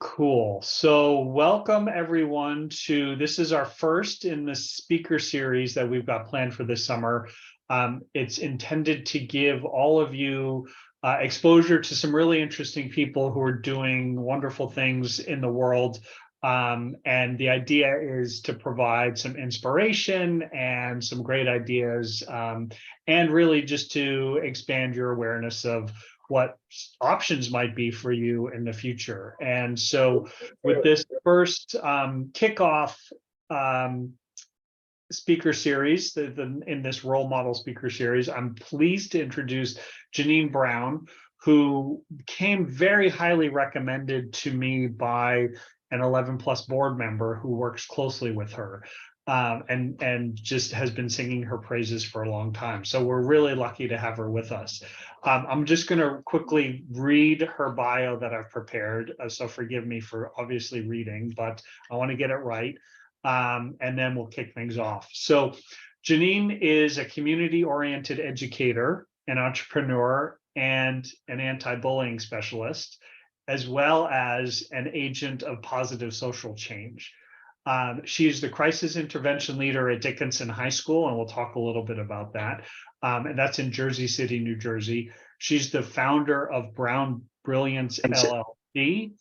Cool. So welcome everyone to, this is our first in the speaker series that we've got planned for this summer. It's intended to give all of you exposure to some really interesting people who are doing wonderful things in the world. And the idea is to provide some inspiration and some great ideas, and really just to expand your awareness of what options might be for you in the future. And so with this first kickoff speaker series, in this role model speaker series, I'm pleased to introduce Janine Brown, who came very highly recommended to me by an 11+ board member who works closely with her. And just has been singing her praises for a long time. So we're really lucky to have her with us. I'm just going to quickly read her bio that I've prepared. So forgive me for obviously reading, but I want to get it right. And then we'll kick things off. So Janine is a community-oriented educator, an entrepreneur, and an anti-bullying specialist, as well as an agent of positive social change. She's the crisis intervention leader at Dickinson High School, and we'll talk a little bit about that. And that's in Jersey City, New Jersey. She's the founder of Brown Brilliance LLC.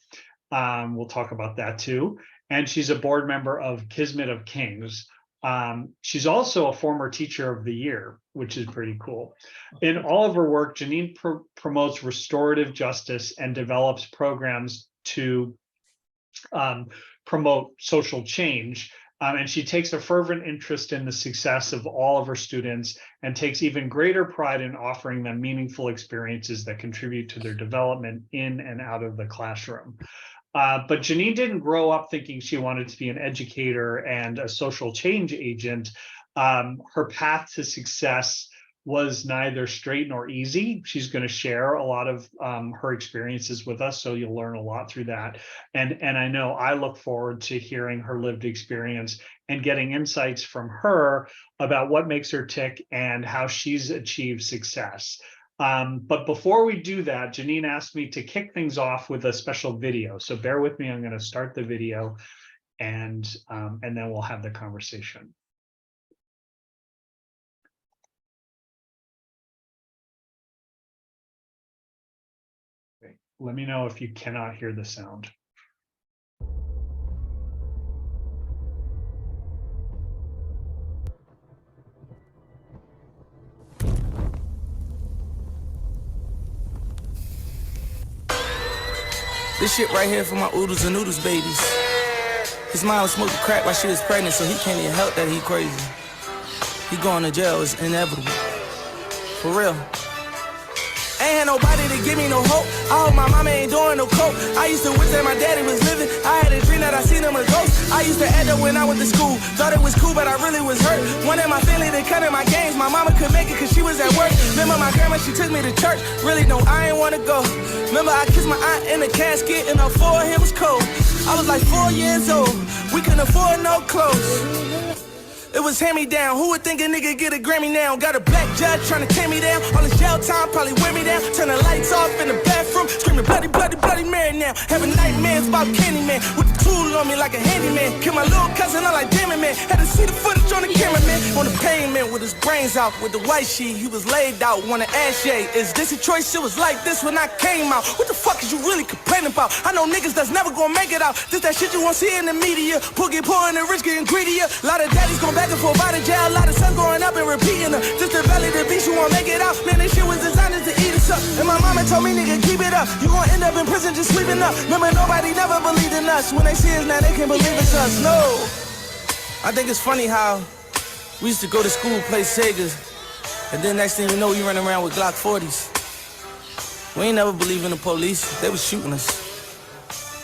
We'll talk about that too. And she's a board member of Kismet of Kings. She's also a former Teacher of the Year, which is pretty cool. In all of her work, Janine promotes restorative justice and develops programs to promote social change. And she takes a fervent interest in the success of all of her students and takes even greater pride in offering them meaningful experiences that contribute to their development in and out of the classroom. But Janine didn't grow up thinking she wanted to be an educator and a social change agent. Her path to success was neither straight nor easy. She's going to share a lot of her experiences with us, so you'll learn a lot through that. And I know I look forward to hearing her lived experience and getting insights from her about what makes her tick and how she's achieved success. But before we do that, Janine asked me to kick things off with a special video. So bear with me, I'm going to start the video and then we'll have the conversation. Let me know if you cannot hear the sound. This shit right here for my oodles and noodles babies. His mom was smoking crack while she was pregnant, so he can't even help that he crazy. He going to jail, it's inevitable. For real. Ain't had nobody to give me no hope. I hope my mama ain't doing no coke. I used to wish that my daddy was living. I had a dream that I seen him a ghost. I used to act up when I went to school. Thought it was cool, but I really was hurt. Wanted my family to cut in my games. My mama could make it cause she was at work. Remember my grandma, she took me to church. Really, no, I ain't wanna go. Remember I kissed my aunt in the casket and her forehead was cold. I was like 4 years old. We couldn't afford no clothes. It was hand-me-down. Who would think a nigga get a Grammy now? Got a black judge trying to tear me down. All this jail time probably wear me down. Turn the lights off in the bathroom. Screaming bloody, bloody, bloody Mary now. Having nightmares about Candyman. With the tool on me like a handyman. Kill my little cousin, I'm like damn it, man. Had to see the footage on the cameraman. On the pavement with his brains out. With the white sheet, he was laid out. Wanna ask Ye, is this a choice? It was like this when I came out. What the fuck is you really complaining about? I know niggas that's never gonna make it out. This that shit you won't see in the media. Poor get poor and the rich getting greedier. A lot of daddies gon' back and forth out of jail, a lot of sun going up and repeating her. Just the belly the beast, you won't make it out. Man, this shit was designed to eat us up. And my mama told me, nigga, keep it up. You gon' end up in prison just sleeping up. Remember, nobody never believed in us. When they see us now, they can't believe it's us. No. I think it's funny how we used to go to school, play Segas, and then next thing you know, we run around with Glock 40s. We ain't never believe in the police. They was shooting us.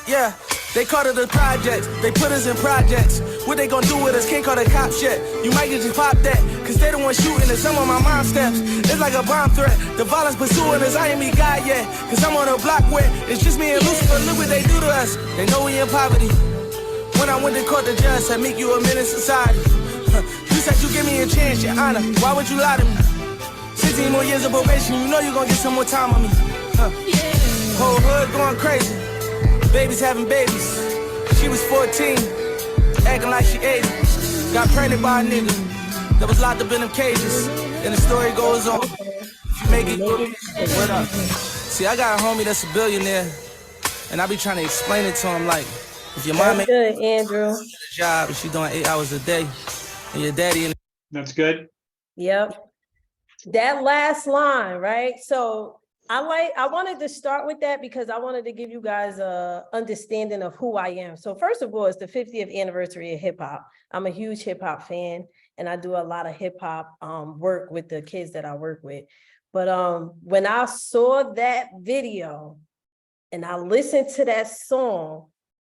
Yeah. They called it the projects, they put us in projects. What they gonna do with us, can't call the cops yet. You might get just pop that, cause they the one shooting at some of my mom's steps. It's like a bomb threat, the violence pursuing us, I ain't me God yet. Cause I'm on a block where it's just me and Lucifer, look what they do to us. They know we in poverty. When I went to court, the judge said, make you a menace society. You said you give me a chance, your honor, why would you lie to me? 16 more years of probation, you know you gonna get some more time on me. Whole hood going crazy. Babies having babies. She was 14, acting like she 80. Got pregnant by a nigga that was locked up in them cages. And the story goes on. If you make it, what up? See, I got a homie that's a billionaire, and I be trying to explain it to him like, if your mom That's good, Andrew. a job and she doing 8 hours a day, and your daddy in That's good. Yep. That last line, right? So I wanted to start with that because I wanted to give you guys a understanding of who I am. So first of all, it's the 50th anniversary of hip hop. I'm a huge hip hop fan, and I do a lot of hip hop work with the kids that I work with. But when I saw that video and I listened to that song,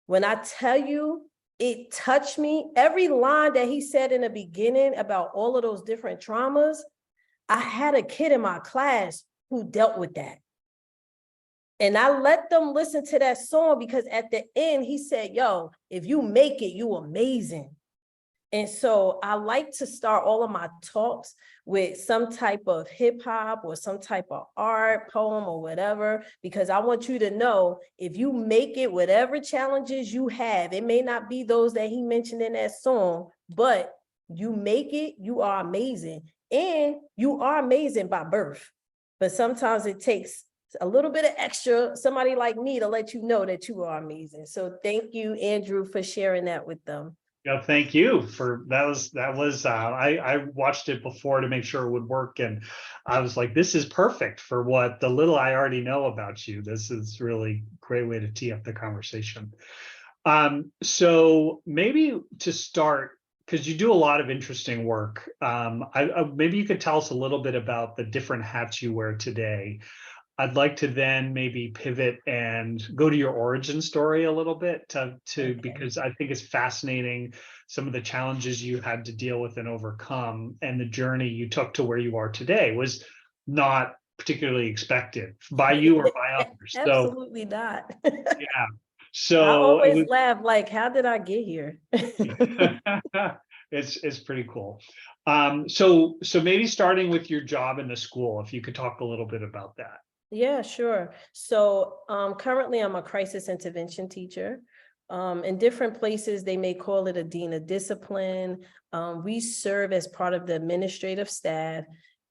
when I tell you it touched me, every line that he said in the beginning about all of those different traumas, I had a kid in my class who dealt with that. And I let them listen to that song because at the end he said, yo, if you make it, you amazing. And so I like to start all of my talks with some type of hip hop or some type of art, poem or whatever, because I want you to know if you make it, whatever challenges you have, it may not be those that he mentioned in that song, but you make it, you are amazing. And you are amazing by birth. But sometimes it takes a little bit of extra, somebody like me to let you know that you are amazing. So thank you, Andrew, for sharing that with them. Yeah, thank you for I watched it before to make sure it would work, and I was like, this is perfect for what the little I already know about you. This is really a great way to tee up the conversation. So maybe to start, because you do a lot of interesting work, maybe you could tell us a little bit about the different hats you wear today. I'd like to then maybe pivot and go to your origin story a little bit because I think it's fascinating, some of the challenges you had to deal with and overcome, and the journey you took to where you are today was not particularly expected by you or by others. Absolutely not. Yeah. So I always laugh, like, how did I get here? It's pretty cool. So maybe starting with your job in the school, if you could talk a little bit about that. Yeah, sure. So currently I'm a crisis intervention teacher. In different places, they may call it a dean of discipline. We serve as part of the administrative staff.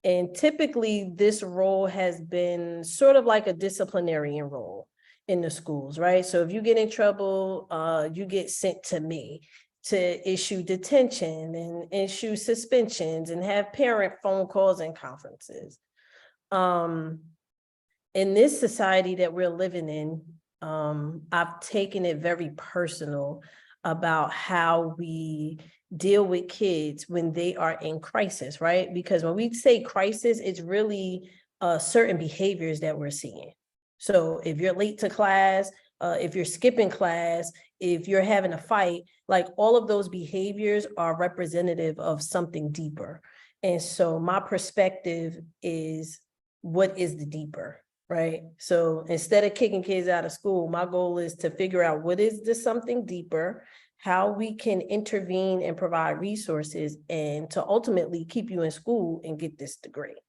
And typically this role has been sort of like a disciplinarian role in the schools, right? So if you get in trouble, you get sent to me to issue detention and issue suspensions and have parent phone calls and conferences. In this society that we're living in, I've taken it very personal about how we deal with kids when they are in crisis, right? Because when we say crisis, it's really certain behaviors that we're seeing. So if you're late to class, if you're skipping class, if you're having a fight, like all of those behaviors are representative of something deeper. And so my perspective is, what is the deeper? Right. So instead of kicking kids out of school, my goal is to figure out what is this something deeper, how we can intervene and provide resources, and to ultimately keep you in school and get this degree.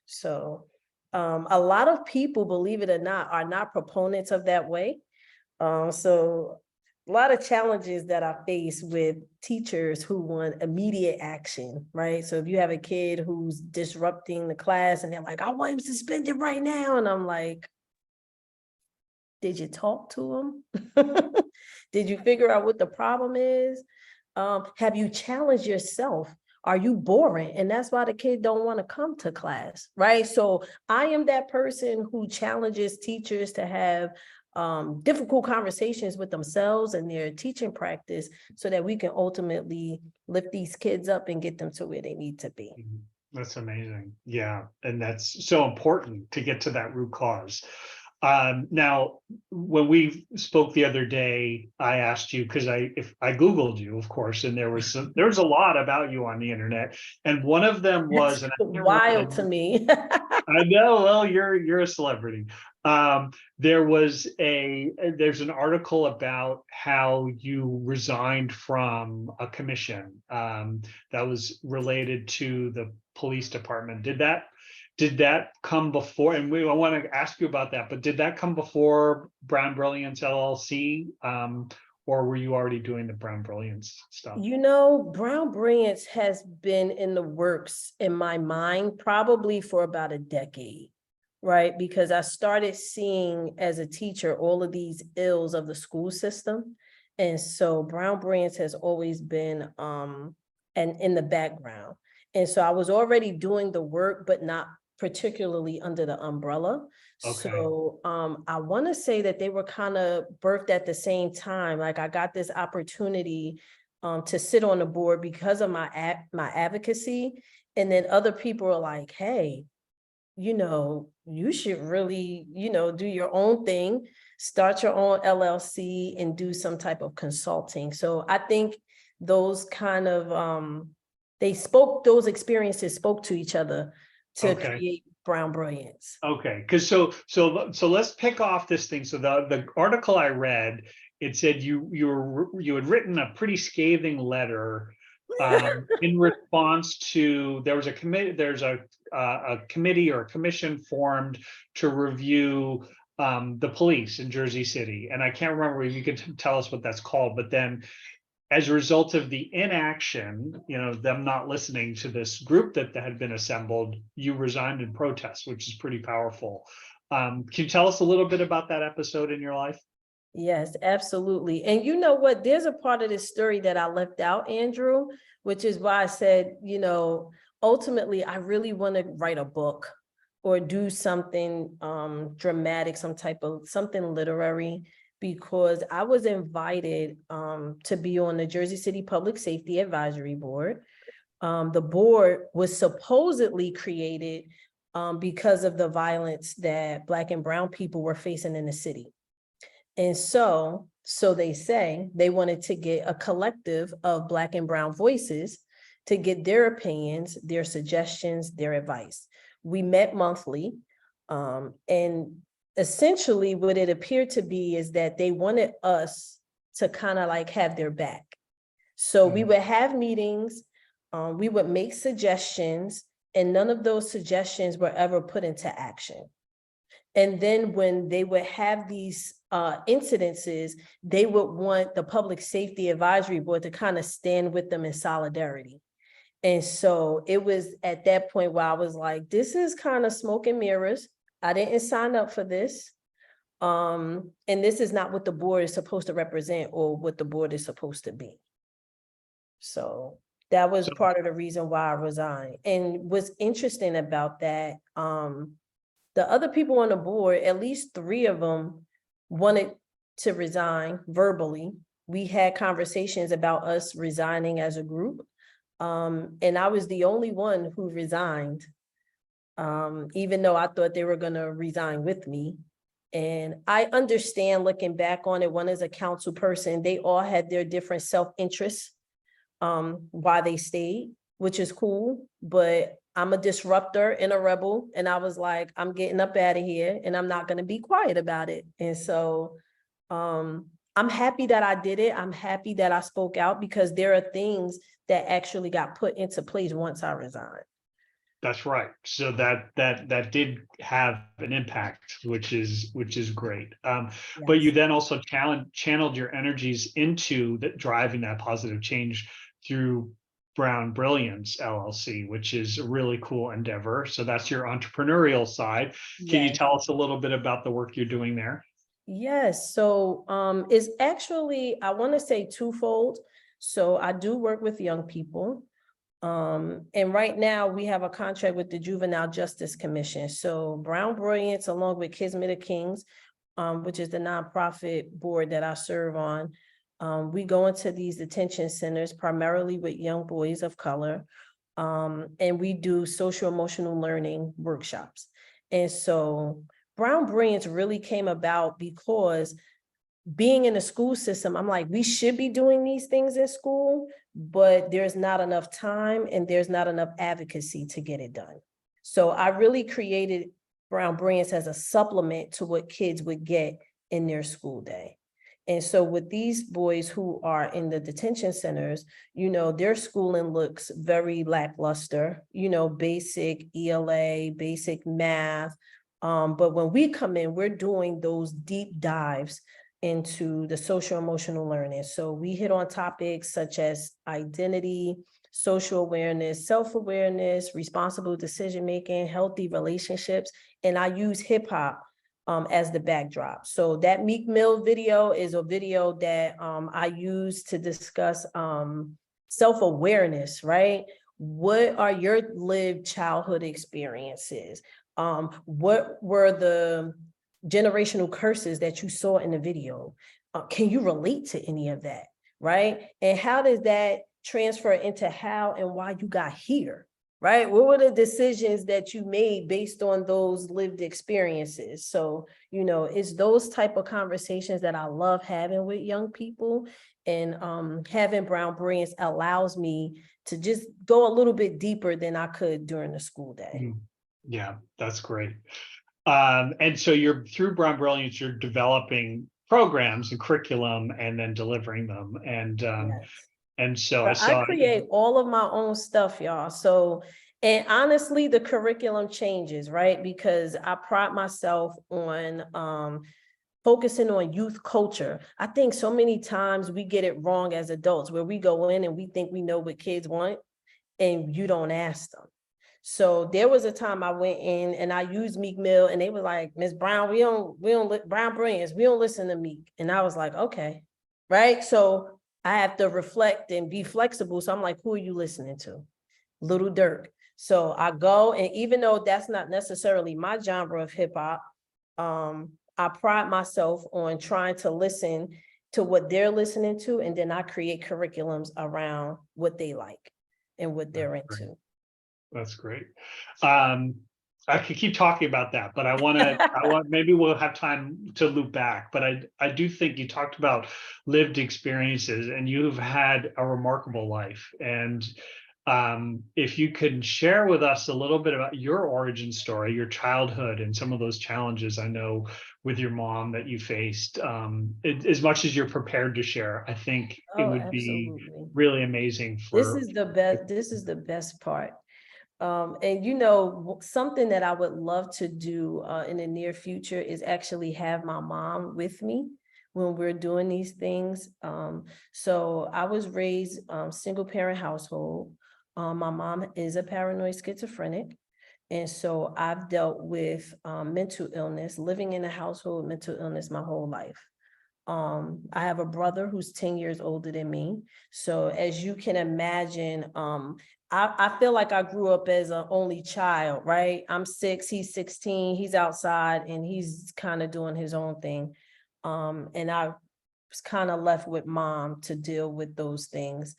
So a lot of people, believe it or not, are not proponents of that way. So a lot of challenges that I face with teachers who want immediate action, right? So if you have a kid who's disrupting the class and they're like, I want him suspended right now. And I'm like, did you talk to him? Did you figure out what the problem is? Have you challenged yourself? Are you boring? And that's why the kid don't want to come to class, right? So I am that person who challenges teachers to have difficult conversations with themselves and their teaching practice so that we can ultimately lift these kids up and get them to where they need to be. That's amazing. Yeah. And that's so important to get to that root cause. Now, when we spoke the other day, I asked you, because I Googled you, of course, and there was a lot about you on the internet, and one of them was wild to me. I know. Well, you're a celebrity. There's an article about how you resigned from a commission that was related to the police department. Did Did that come before, and I want to ask you about that, but did that come before Brown Brilliance LLC? Or were you already doing the Brown Brilliance stuff? You know, Brown Brilliance has been in the works in my mind probably for about a decade, right? Because I started seeing as a teacher all of these ills of the school system. And so Brown Brilliance has always been and in the background. And so I was already doing the work, but not particularly under the umbrella. Okay. So I want to say that they were kind of birthed at the same time. Like I got this opportunity to sit on the board because of my advocacy. And then other people are like, hey, you know, you should really, you know, do your own thing, start your own LLC and do some type of consulting. So I think those kind of, those experiences spoke to each other to create Brown Brilliance. Okay, because so let's pick off this thing. So the article I read, it said you had written a pretty scathing letter in response to there's a committee or a commission formed to review the police in Jersey City, and I can't remember if you could tell us what that's called, but then as a result of the inaction, you know, them not listening to this group that had been assembled, you resigned in protest, which is pretty powerful. Can you tell us a little bit about that episode in your life? Yes, absolutely. And you know what, there's a part of this story that I left out, Andrew, which is why I said, you know, ultimately, I really want to write a book or do something dramatic, something literary, because I was invited to be on the Jersey City Public Safety Advisory Board. The board was supposedly created because of the violence that Black and brown people were facing in the city. And so they say they wanted to get a collective of Black and brown voices to get their opinions, their suggestions, their advice. We met monthly, and essentially what it appeared to be is that they wanted us to kind of like have their back. So we would have meetings, we would make suggestions, and none of those suggestions were ever put into action. And then when they would have these incidences, they would want the Public Safety Advisory Board to kind of stand with them in solidarity. And so it was at that point where I was like, this is kind of smoke and mirrors. I didn't sign up for this. And this is not what the board is supposed to represent or what the board is supposed to be. So that was part of the reason why I resigned. And what's interesting about that, the other people on the board, at least 3 of them wanted to resign verbally. We had conversations about us resigning as a group. And I was the only one who resigned, even though I thought they were going to resign with me. And I understand looking back on it, one is a council person, they all had their different self-interests why they stayed, which is cool, but I'm a disruptor and a rebel. And I was like, I'm getting up out of here and I'm not going to be quiet about it. And so I'm happy that I did it. I'm happy that I spoke out because there are things that actually got put into place once I resigned. That's right. So that did have an impact, which is great. Yes. But you then also channeled your energies into driving that positive change through Brown Brilliance LLC, which is a really cool endeavor. So that's your entrepreneurial side. Can you tell us a little bit about the work you're doing there? Yes. So it's actually, I want to say twofold. So I do work with young people. And right now we have a contract with the Juvenile Justice Commission. So Brown Brilliance, along with Kismet of Kings, which is the nonprofit board that I serve on, we go into these detention centers primarily with young boys of color, and we do social emotional learning workshops. And so Brown Brilliance really came about because being in the school system, I'm like, we should be doing these things in school, but there's not enough time and there's not enough advocacy to get it done. So I really created Brown Brilliance as a supplement to what kids would get in their school day. And so with these boys who are in the detention centers, their schooling looks very lackluster, basic ELA, basic math. But when we come in, we're doing those deep dives into the social emotional learning. So we hit on topics such as identity, social awareness, self-awareness, responsible decision-making, healthy relationships. And I use hip hop as the backdrop. So that Meek Mill video is a video that I use to discuss self-awareness, right? What are your lived childhood experiences? What were the generational curses that you saw in the video? Can you relate to any of that, right? And how does that transfer into how and why you got here, right? What were the decisions that you made based on those lived experiences? So, it's those type of conversations that I love having with young people. And having Brown Brilliance allows me to just go a little bit deeper than I could during the school day. Yeah, that's great. And so you're through Brown Brilliance, you're developing programs and curriculum and then delivering them. And so I But I saw, create all of my own stuff, y'all. So, and honestly, the curriculum changes, right? Because I pride myself on focusing on youth culture. I think so many times we get it wrong as adults, where we go in and we think we know what kids want and you don't ask them. So there was a time I went in and I used Meek Mill and they were like, Miss Brown, we don't Brown Brilliance, we don't listen to Meek. And I was like, okay, right? So I have to reflect and be flexible. So I'm like, who are you listening to? Little Durk. So I go, and even though that's not necessarily my genre of hip hop, I pride myself on trying to listen to what they're listening to, and then I create curriculums around what they like and what they're into. that's great. I could keep talking about that, but I want, maybe we'll have time to loop back. But I do think you talked about lived experiences, and you've had a remarkable life. And if you could share with us a little bit about your origin story, your childhood, and some of those challenges I know with your mom that you faced, as much as you're prepared to share, I think it would be really amazing This for. is the best. This is the best part. And something that I would love to do in the near future is actually have my mom with me when we're doing these things. So I was raised single parent household. My mom is a paranoid schizophrenic. And so I've dealt with mental illness, living in a household with mental illness my whole life. I have a brother who's 10 years older than me. So as you can imagine, I feel like I grew up as an only child, right? I'm 6, he's 16, he's outside and he's kind of doing his own thing. And I was kind of left with mom to deal with those things.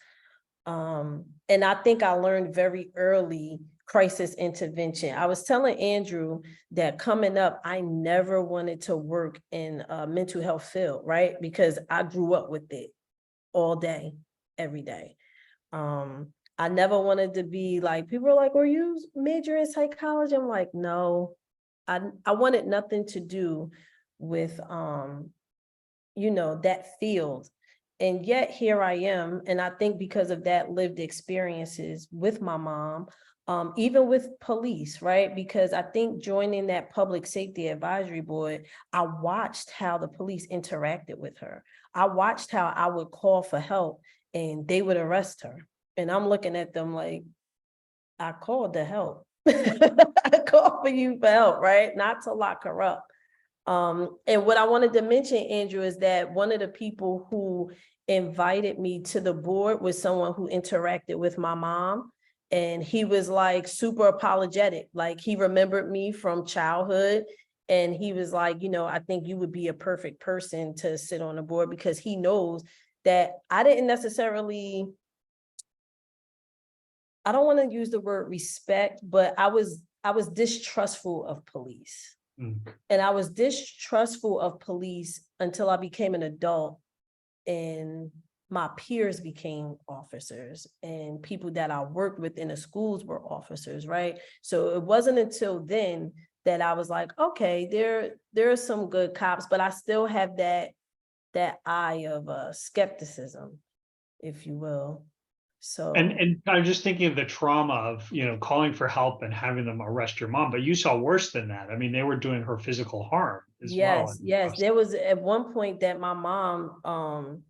And I think I learned very early crisis intervention. I was telling Andrew that coming up, I never wanted to work in a mental health field, right? Because I grew up with it all day, every day. I never wanted to be like, people are like, "Were you major in psychology?" I'm like, no, I wanted nothing to do with, that field. And yet here I am. And I think because of that lived experiences with my mom, even with police, right? Because I think joining that public safety advisory board, I watched how the police interacted with her. I watched how I would call for help and they would arrest her. And I'm looking at them like, I called to help. I called for you for help, right? Not to lock her up. And what I wanted to mention, Andrew, is that one of the people who invited me to the board was someone who interacted with my mom. And he was like super apologetic. Like he remembered me from childhood. And he was like, I think you would be a perfect person to sit on the board, because he knows that I didn't necessarily, I don't want to use the word respect, but I was distrustful of police. And I was distrustful of police until I became an adult and my peers became officers and people that I worked with in the schools were officers, right? So it wasn't until then that I was like, okay, there are some good cops, but I still have that that eye of skepticism, if you will. So And I'm just thinking of the trauma of, calling for help and having them arrest your mom, but you saw worse than that. I mean, they were doing her physical harm as well. yes, there was at one point that my mom,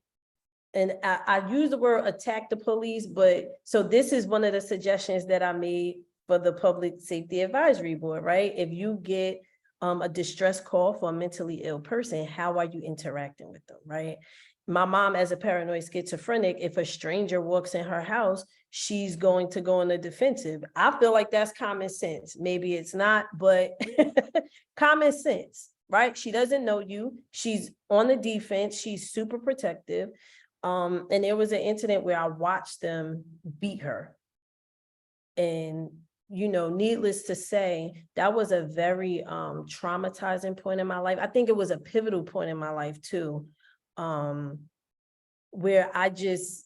and I use the word attack the police, but so this is one of the suggestions that I made for the Public Safety Advisory Board, right? If you get a distress call for a mentally ill person, how are you interacting with them, right? My mom, as a paranoid schizophrenic, if a stranger walks in her house, she's going to go on the defensive. I feel like that's common sense. Maybe it's not, but common sense, right? She doesn't know you. She's on the defense. She's super protective. And there was an incident where I watched them beat her. And, needless to say, that was a very traumatizing point in my life. I think it was a pivotal point in my life too, where I just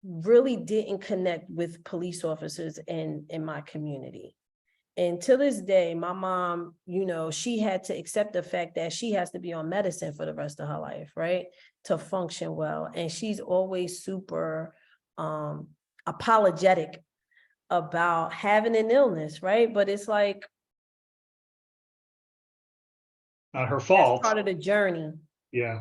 really didn't connect with police officers in my community. And to this day, my mom, she had to accept the fact that she has to be on medicine for the rest of her life, right? To function well. And she's always super apologetic about having an illness, right? But it's like, not her that's fault. part of the journey. Yeah.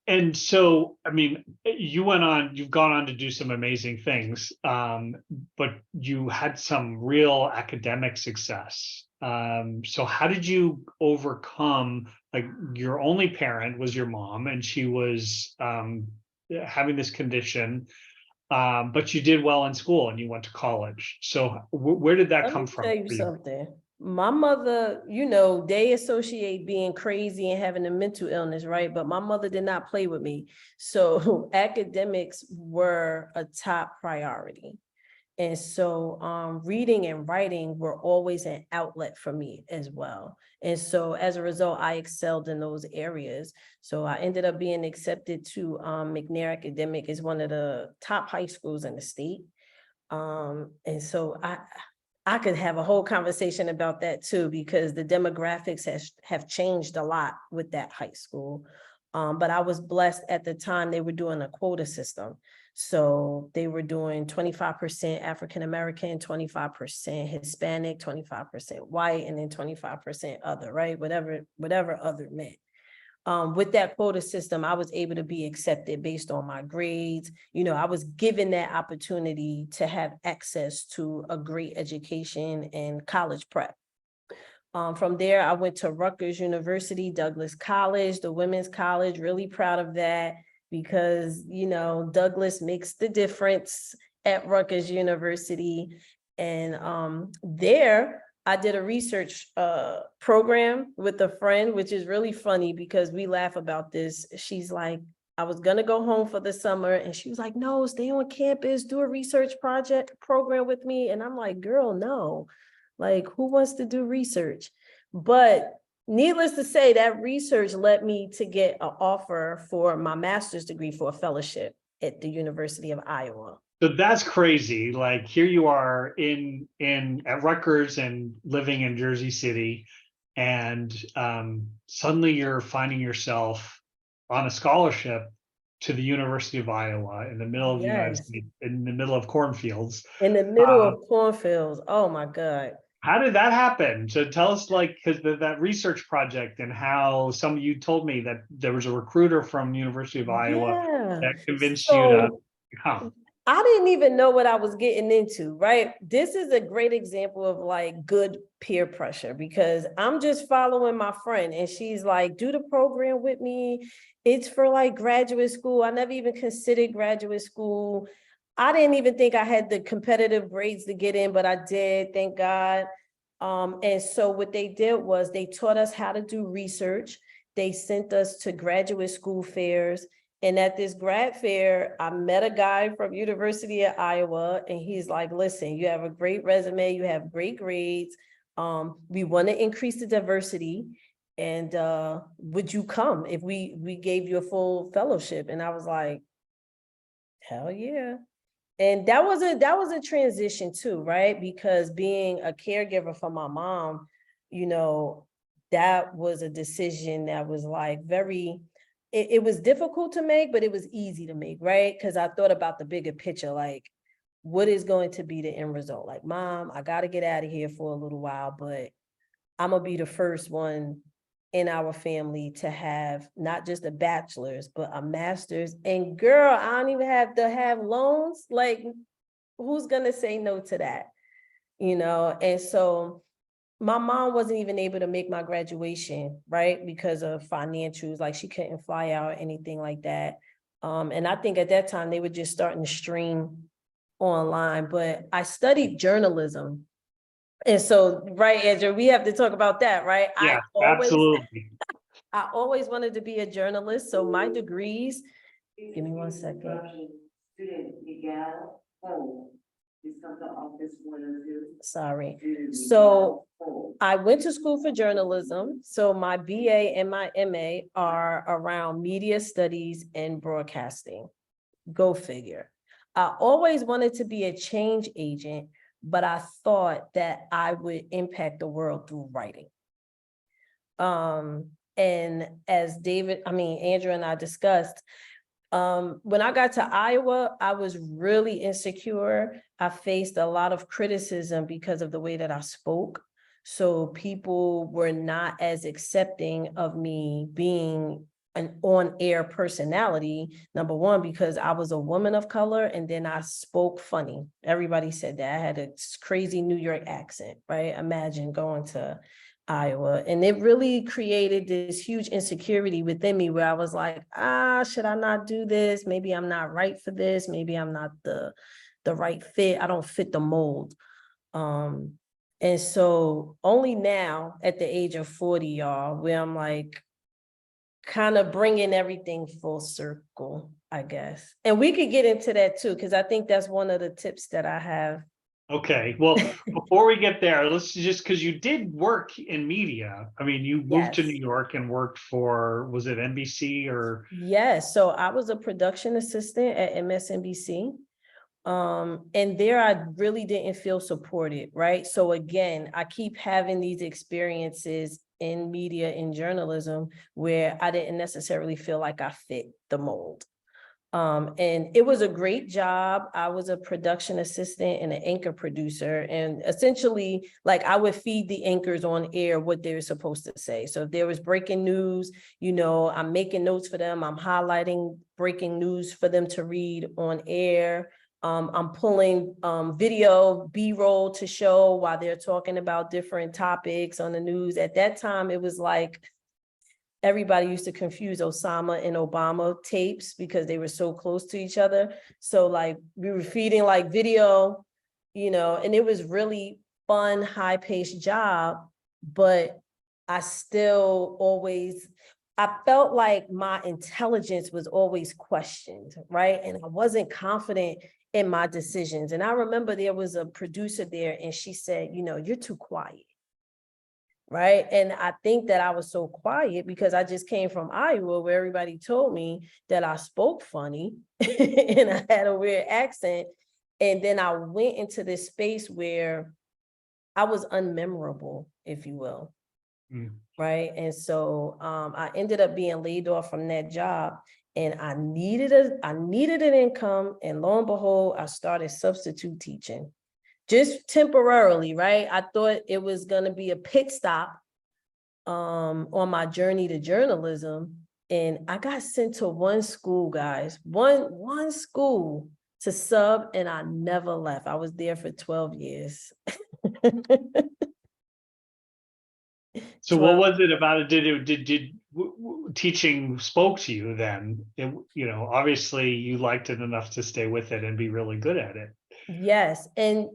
And so, I mean, you've gone on to do some amazing things, but you had some real academic success. So how did you overcome, like, your only parent was your mom, and she was having this condition, but you did well in school and you went to college. So where did that Let come me from tell you for you? something. My mother, they associate being crazy and having a mental illness, right? But my mother did not play with me. So academics were a top priority. And so reading and writing were always an outlet for me as well. And so as a result, I excelled in those areas. So I ended up being accepted to McNair Academic as one of the top high schools in the state. And so I could have a whole conversation about that too, because the demographics have changed a lot with that high school. But I was blessed at the time they were doing a quota system. So they were doing 25% African-American, 25% Hispanic, 25% white, and then 25% other, right? Whatever other meant. With that quota system, I was able to be accepted based on my grades. I was given that opportunity to have access to a great education and college prep. From there, I went to Rutgers University, Douglas College, the women's college, really proud of that because, Douglas makes the difference at Rutgers University. And there, I did a research program with a friend, which is really funny because we laugh about this. She's like, I was gonna go home for the summer, and she was like, no, stay on campus, do a research program with me. And I'm like, girl, no, like, who wants to do research? But needless to say, that research led me to get an offer for my master's degree for a fellowship at the University of Iowa. So that's crazy. Like, here you are at Rutgers and living in Jersey City, and suddenly you're finding yourself on a scholarship to the University of Iowa in the middle of the United States, in the middle of cornfields. In the middle of cornfields. Oh my God. How did that happen? So tell us, like, because that research project and how you told me that there was a recruiter from University of Iowa that convinced you to come. I didn't even know what I was getting into, right? This is a great example of like good peer pressure because I'm just following my friend and she's like, do the program with me. It's for like graduate school. I never even considered graduate school. I didn't even think I had the competitive grades to get in, but I did, thank God. And so what they did was they taught us how to do research. They sent us to graduate school fairs. And at this grad fair, I met a guy from University of Iowa, and he's like, listen, you have a great resume, you have great grades. We want to increase the diversity. And would you come if we gave you a full fellowship? And I was like, hell yeah. And that was a transition too, right? Because being a caregiver for my mom, that was a decision that was like very, it was difficult to make, but it was easy to make, right? Because I thought about the bigger picture, like, what is going to be the end result? Like, Mom, I got to get out of here for a little while, but I'm gonna be the first one in our family to have not just a bachelor's, but a master's. And girl, I don't even have to have loans. Like, who's gonna say no to that? And so my mom wasn't even able to make my graduation, right? Because of financials, like she couldn't fly out or anything like that. And I think at that time they were just starting to stream online, but I studied journalism. And so, right, Andrew, we have to talk about that, right? Yeah, absolutely. I always wanted to be a journalist. So my degrees, give me 1 second. Sorry. So I went to school for journalism. So my BA and my MA are around media studies and broadcasting. Go figure. I always wanted to be a change agent, but I thought that I would impact the world through writing. And as Andrew and I discussed, when I got to Iowa, I was really insecure. I faced a lot of criticism because of the way that I spoke. So people were not as accepting of me being an on-air personality, number one, because I was a woman of color, and then I spoke funny. Everybody said that I had a crazy New York accent, right? Imagine going to Iowa. And it really created this huge insecurity within me where I was like, should I not do this? Maybe I'm not right for this. Maybe I'm not the right fit. I don't fit the mold. And so only now at the age of 40, y'all, where I'm like, kind of bringing everything full circle, I guess. And we could get into that too, because I think that's one of the tips that I have. Okay, well, before we get there, let's just, because you did work in media. I mean, you moved to Yes. New York and worked for, was it NBC or? Yes, so I was a production assistant at MSNBC. And there I really didn't feel supported, right? So again, I keep having these experiences in media and journalism where I didn't necessarily feel like I fit the mold. And it was a great job. I was a production assistant and an anchor producer. And essentially, like, I would feed the anchors on air what they were supposed to say. So if there was breaking news, I'm making notes for them. I'm highlighting breaking news for them to read on air. I'm pulling video B-roll to show while they're talking about different topics on the news. At that time, it was like everybody used to confuse Osama and Obama tapes because they were so close to each other. So like we were feeding like video, and it was really fun, high-paced job, but I felt like my intelligence was always questioned, right? And I wasn't confident in my decisions. And I remember there was a producer there and she said, you're too quiet. Right. And I think that I was so quiet because I just came from Iowa where everybody told me that I spoke funny and I had a weird accent. And then I went into this space where I was unmemorable, if you will. Right. And so I ended up being laid off from that job and I needed an income. And lo and behold, I started substitute teaching. Just temporarily, right? I thought it was going to be a pit stop on my journey to journalism. And I got sent to one school, guys, one school to sub, and I never left. I was there for 12 years. So what was it about it? Did teaching spoke to you then? Obviously you liked it enough to stay with it and be really good at it. Yes. And,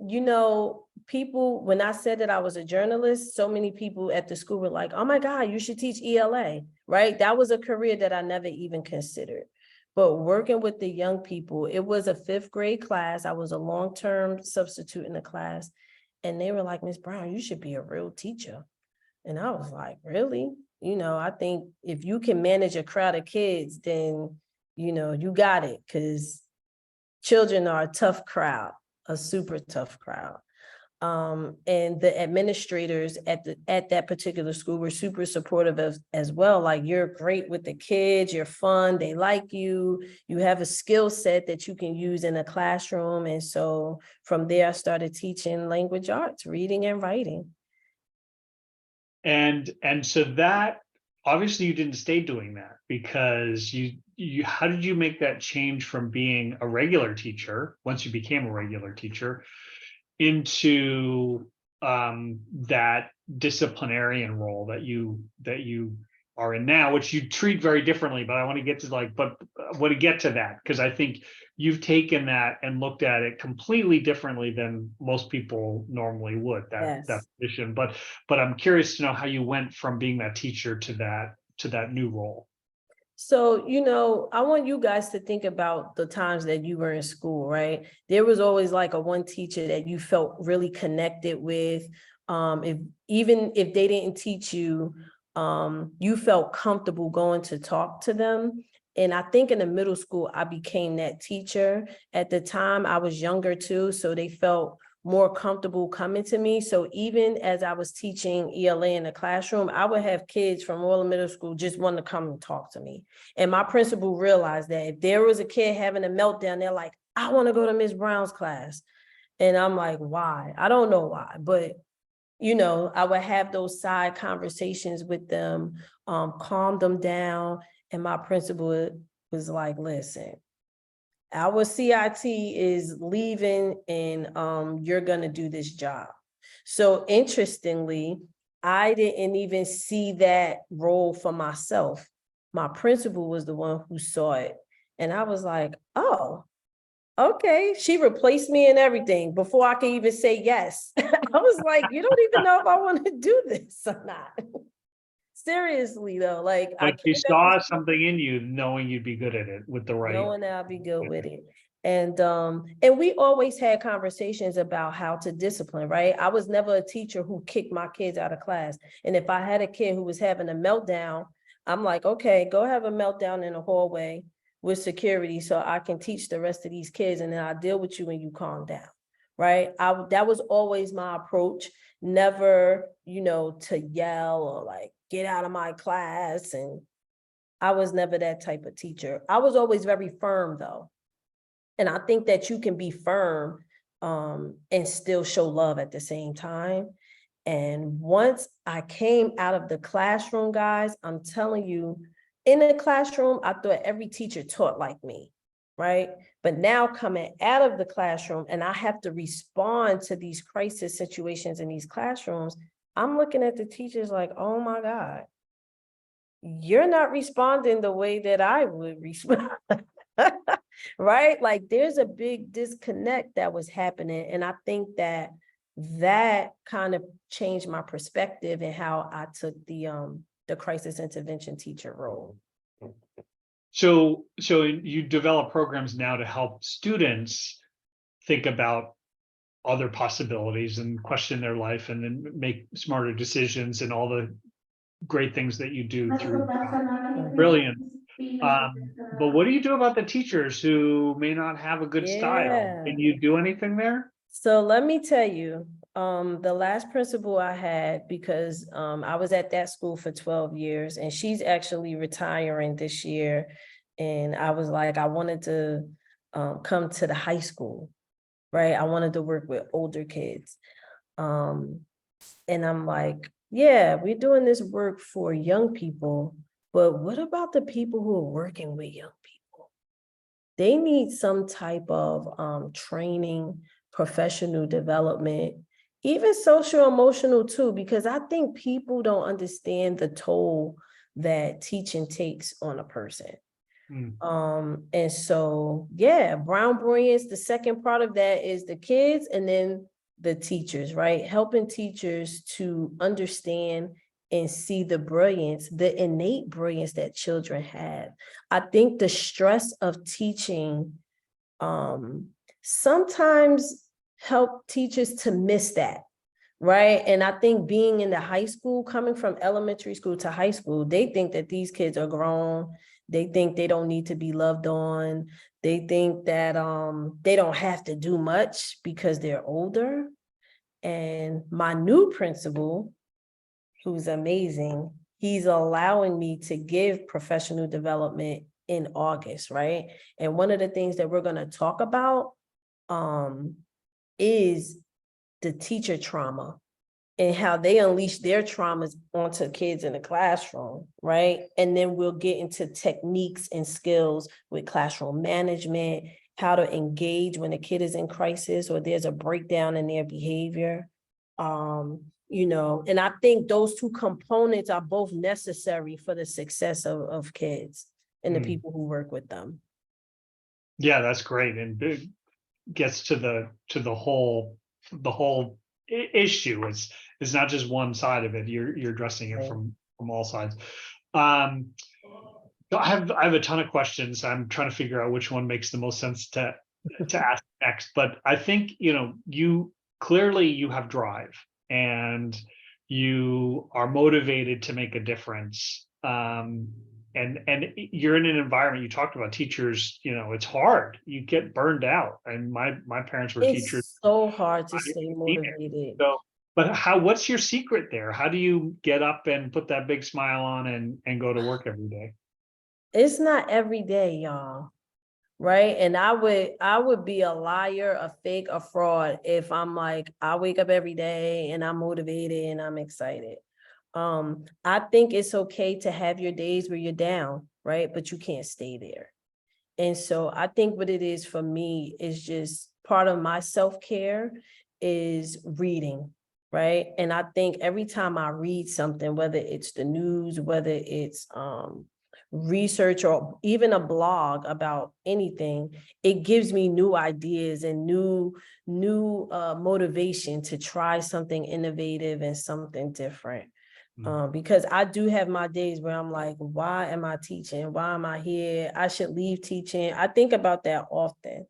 people, when I said that I was a journalist, so many people at the school were like, oh my God, you should teach ELA, right? That was a career that I never even considered. But working with the young people, it was a 5th grade class. I was a long-term substitute in the class. And they were like, Ms. Brown, you should be a real teacher. And I was like, really? I think if you can manage a crowd of kids, then, you got it, because children are a tough crowd. A super tough crowd. And the administrators at that particular school were super supportive as well. Like, you're great with the kids, you're fun, they like you have a skill set that you can use in a classroom. And so from there, I started teaching language arts, reading and writing. And so that, obviously you didn't stay doing that, because you how did you make that change from being a regular teacher, once you became a regular teacher, into that disciplinarian role that you are in now, which you treat very differently? But I want to get to that, because I think you've taken that and looked at it completely differently than most people normally would, that Yes. position. But I'm curious to know how you went from being that teacher to that new role. So, I want you guys to think about the times that you were in school, right? There was always like a one teacher that you felt really connected with. Even if they didn't teach you, you felt comfortable going to talk to them. And I think in the middle school, I became that teacher. At the time, I was younger too, so they felt more comfortable coming to me. So even as I was teaching ELA in the classroom, I would have kids from all the middle school just want to come and talk to me. And my principal realized that if there was a kid having a meltdown, they're like, I want to go to Ms. Brown's class. And I'm like, why? I don't know why, but I would have those side conversations with them, calm them down. And my principal was like, listen, our CIT is leaving, and you're going to do this job. So interestingly, I didn't even see that role for myself. My principal was the one who saw it. And I was like, oh, okay. She replaced me and everything before I could even say yes. I was like, you don't even know if I want to do this or not. Seriously though, like, But you saw something in you, knowing you'd be good at it with the right. knowing that I'll be good with it. And we always had conversations about how to discipline, right? I was never a teacher who kicked my kids out of class. And if I had a kid who was having a meltdown, I'm like, okay, go have a meltdown in the hallway with security so I can teach the rest of these kids, and then I'll deal with you when you calm down, right? That was always my approach. Never, to yell or like, get out of my class. And I was never that type of teacher. I was always very firm though. And I think that you can be firm and still show love at the same time. And once I came out of the classroom, guys, I'm telling you, in the classroom, I thought every teacher taught like me, right? But now coming out of the classroom and I have to respond to these crisis situations in these classrooms, I'm looking at the teachers like, oh my God, you're not responding the way that I would respond. Right? Like, there's a big disconnect that was happening. And I think that kind of changed my perspective and how I took the crisis intervention teacher role. So you develop programs now to help students think about other possibilities and question their life and then make smarter decisions and all the great things that you do through brilliant. But what do you do about the teachers who may not have a good style? Can you do anything there? So let me tell you, the last principal I had, because I was at that school for 12 years and she's actually retiring this year. And I was like, I wanted to come to the high school, right? I wanted to work with older kids. And I'm like, yeah, we're doing this work for young people, but what about the people who are working with young people? They need some type of training, professional development, even social emotional too, because I think people don't understand the toll that teaching takes on a person. And so, yeah, Brown Brilliance, the second part of that is the kids and then the teachers, right? Helping teachers to understand and see the brilliance, the innate brilliance that children have. I think the stress of teaching sometimes help teachers to miss that, right? And I think being in the high school, coming from elementary school to high school, they think that these kids are grown. They think they don't need to be loved on. They think that they don't have to do much because they're older. And my new principal, who's amazing, he's allowing me to give professional development in August, right? And one of the things that we're going to talk about is the teacher trauma and how they unleash their traumas onto kids in the classroom, right? And then we'll get into techniques and skills with classroom management, how to engage when a kid is in crisis or there's a breakdown in their behavior. You know, and I think those two components are both necessary for the success of kids and the people who work with them. Yeah, that's great. And it gets to the whole issue. It's not just one side of it. You're addressing it from all sides. I have a ton of questions. I'm trying to figure out which one makes the most sense to ask next. But I think, you know, you clearly have drive and you are motivated to make a difference. And you're in an environment, you talked about teachers, you know, it's hard. You get burned out. And my parents were teachers. It's so hard to stay motivated. So, but what's your secret there? How do you get up and put that big smile on and go to work every day? It's not every day, y'all. Right. And I would be a liar, a fake, a fraud if I'm like, I wake up every day and I'm motivated and I'm excited. I think it's okay to have your days where you're down, right? But you can't stay there. And so I think what it is for me is just part of my self-care is reading, right? And I think every time I read something, whether it's the news, whether it's research or even a blog about anything, it gives me new ideas and new motivation to try something innovative and something different. Because I do have my days where I'm like, why am I teaching? Why am I here? I should leave teaching. I think about that often.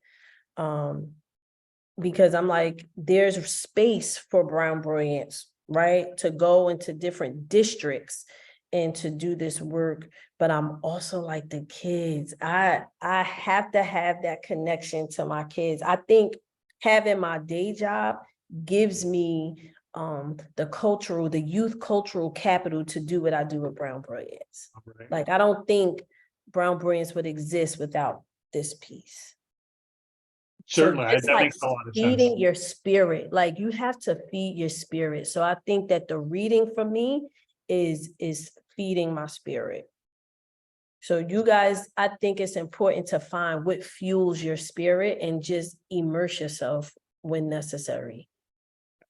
Because I'm like, there's space for Brown Brilliance, right? To go into different districts and to do this work. But I'm also like the kids. I have to have that connection to my kids. I think having my day job gives me the youth cultural capital to do what I do with Brown Brilliance. Right. Like, I don't think Brown Brilliance would exist without this piece. Certainly, so it's that like makes a lot of feeding sense. your spirit. Like, you have to feed your spirit. So I think that the reading for me is feeding my spirit. So you guys, I think it's important to find what fuels your spirit and just immerse yourself when necessary.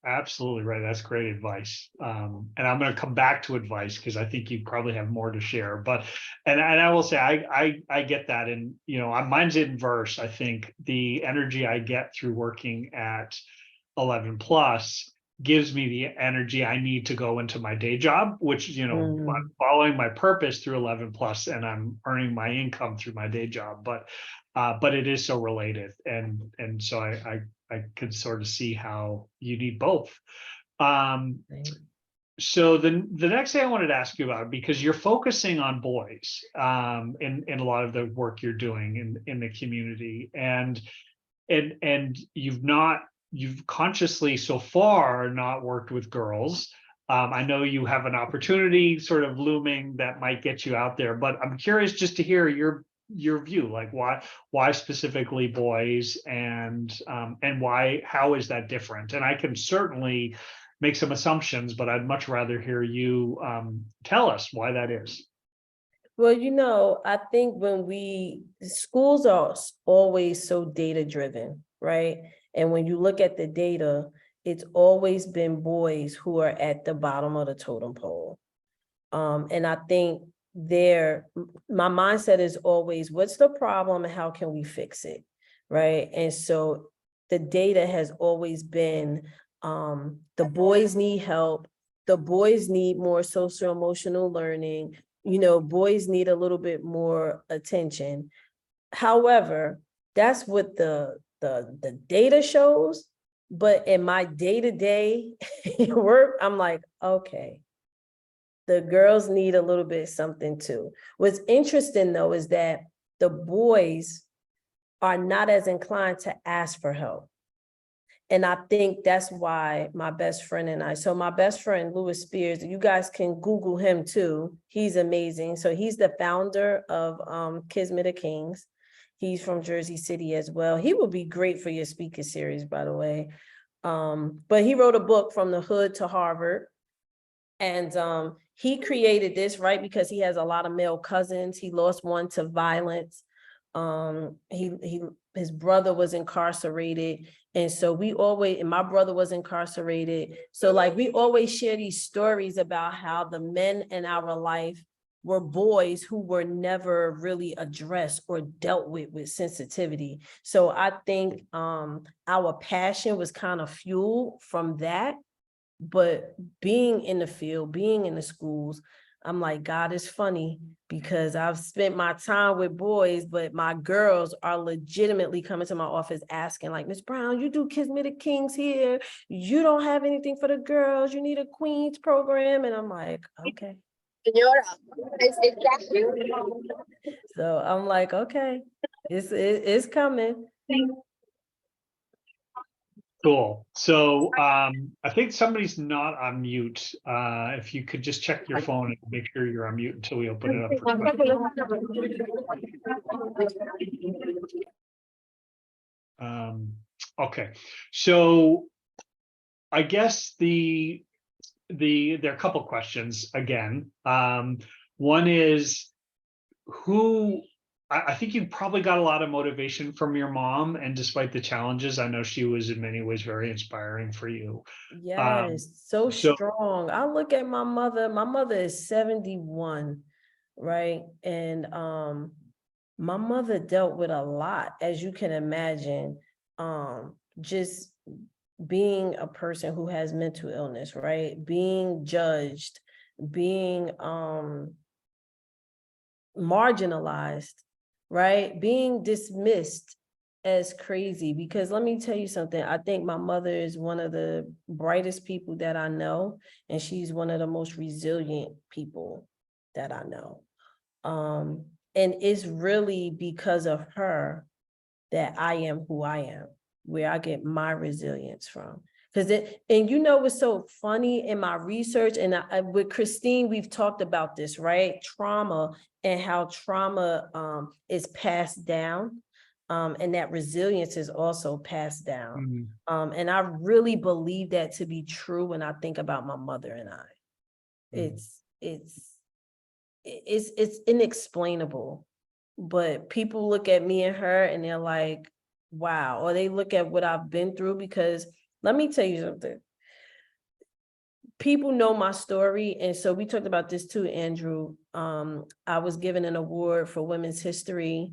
Absolutely right. That's great advice. And I'm going to come back to advice because I think you probably have more to share. But and I will say I get that, and you know, mine's inverse. I think the energy I get through working at 11 plus gives me the energy I need to go into my day job, which, you know, I'm following my purpose through 11 plus, and I'm earning my income through my day job. But it is so related, and so I could sort of see how you need both. So the next thing I wanted to ask you about, because you're focusing on boys in a lot of the work you're doing in the community, and you've consciously so far not worked with girls. I know you have an opportunity sort of looming that might get you out there, but I'm curious just to hear your view, like why specifically boys, and how is that different? And I can certainly make some assumptions, but I'd much rather hear you tell us why that is. Well, you know, I think schools are always so data driven, right? And when you look at the data, it's always been boys who are at the bottom of the totem pole. And I think my mindset is always, what's the problem and how can we fix it, right? And so the data has always been, the boys need help, the boys need more social emotional learning, you know, boys need a little bit more attention. However, that's what the data shows, but in my day-to-day work, I'm like, okay, the girls need a little bit something too. What's interesting though is that the boys are not as inclined to ask for help. And I think that's why my best friend and I, so my best friend, Louis Spears, you guys can Google him too. He's amazing. So he's the founder of Kismet of Kings. He's from Jersey City as well. He would be great for your speaker series, by the way. But he wrote a book, From the Hood to Harvard. And he created this, right, because he has a lot of male cousins. He lost one to violence. His brother was incarcerated. And so and my brother was incarcerated. So like we always share these stories about how the men in our life were boys who were never really addressed or dealt with sensitivity. So I think our passion was kind of fueled from that. But being in the field, being in the schools, I'm like, God is funny, because I've spent my time with boys, but my girls are legitimately coming to my office asking, like, Ms. Brown, you do Kismet of Kings here. You don't have anything for the girls. You need a Queens program. And I'm like, okay. So I'm like, okay, it's coming. Cool. So I think somebody's not on mute. If you could just check your phone and make sure you're on mute until we open it up for questions. Okay, so I guess there are a couple questions again. One is, I think you probably got a lot of motivation from your mom, and despite the challenges, I know she was in many ways very inspiring for you. Yes, so strong. I look at my mother. My mother is 71, right? And my mother dealt with a lot, as you can imagine. Just being a person who has mental illness, right? Being judged, being marginalized, right? Being dismissed as crazy. Because let me tell you something, I think my mother is one of the brightest people that I know, and she's one of the most resilient people that I know. And it's really because of her that I am who I am, where I get my resilience from. And you know what's so funny in my research, and with Christine, we've talked about this, right? Trauma, and how trauma is passed down, and that resilience is also passed down. Mm-hmm. And I really believe that to be true when I think about my mother and I. Mm-hmm. It's inexplainable, but people look at me and her and they're like, wow, or they look at what I've been through. Because let me tell you something, people know my story. And so we talked about this too, Andrew. I was given an award for Women's History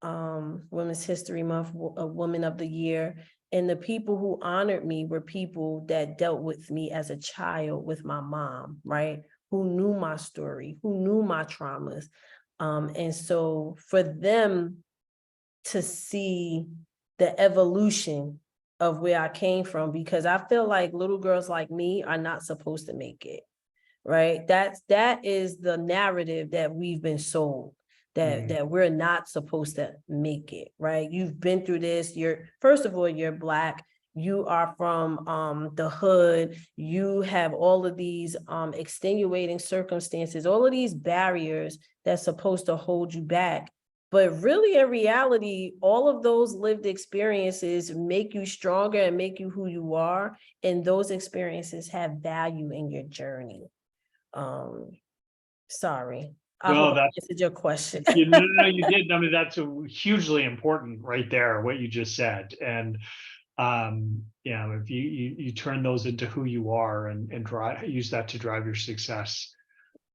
Month, a Woman of the Year. And the people who honored me were people that dealt with me as a child with my mom, right? Who knew my story, who knew my traumas. And so for them to see the evolution of where I came from, because I feel like little girls like me are not supposed to make it, right? That is the narrative that we've been sold, that we're not supposed to make it, right? You've been through this. First of all, you're Black. You are from the hood. You have all of these extenuating circumstances, all of these barriers that's supposed to hold you back. But really, in reality, all of those lived experiences make you stronger and make you who you are. And those experiences have value in your journey. Sorry. I hope I answered your question. No, you did. I mean, that's hugely important right there, what you just said. And yeah, if you turn those into who you are and use that to drive your success.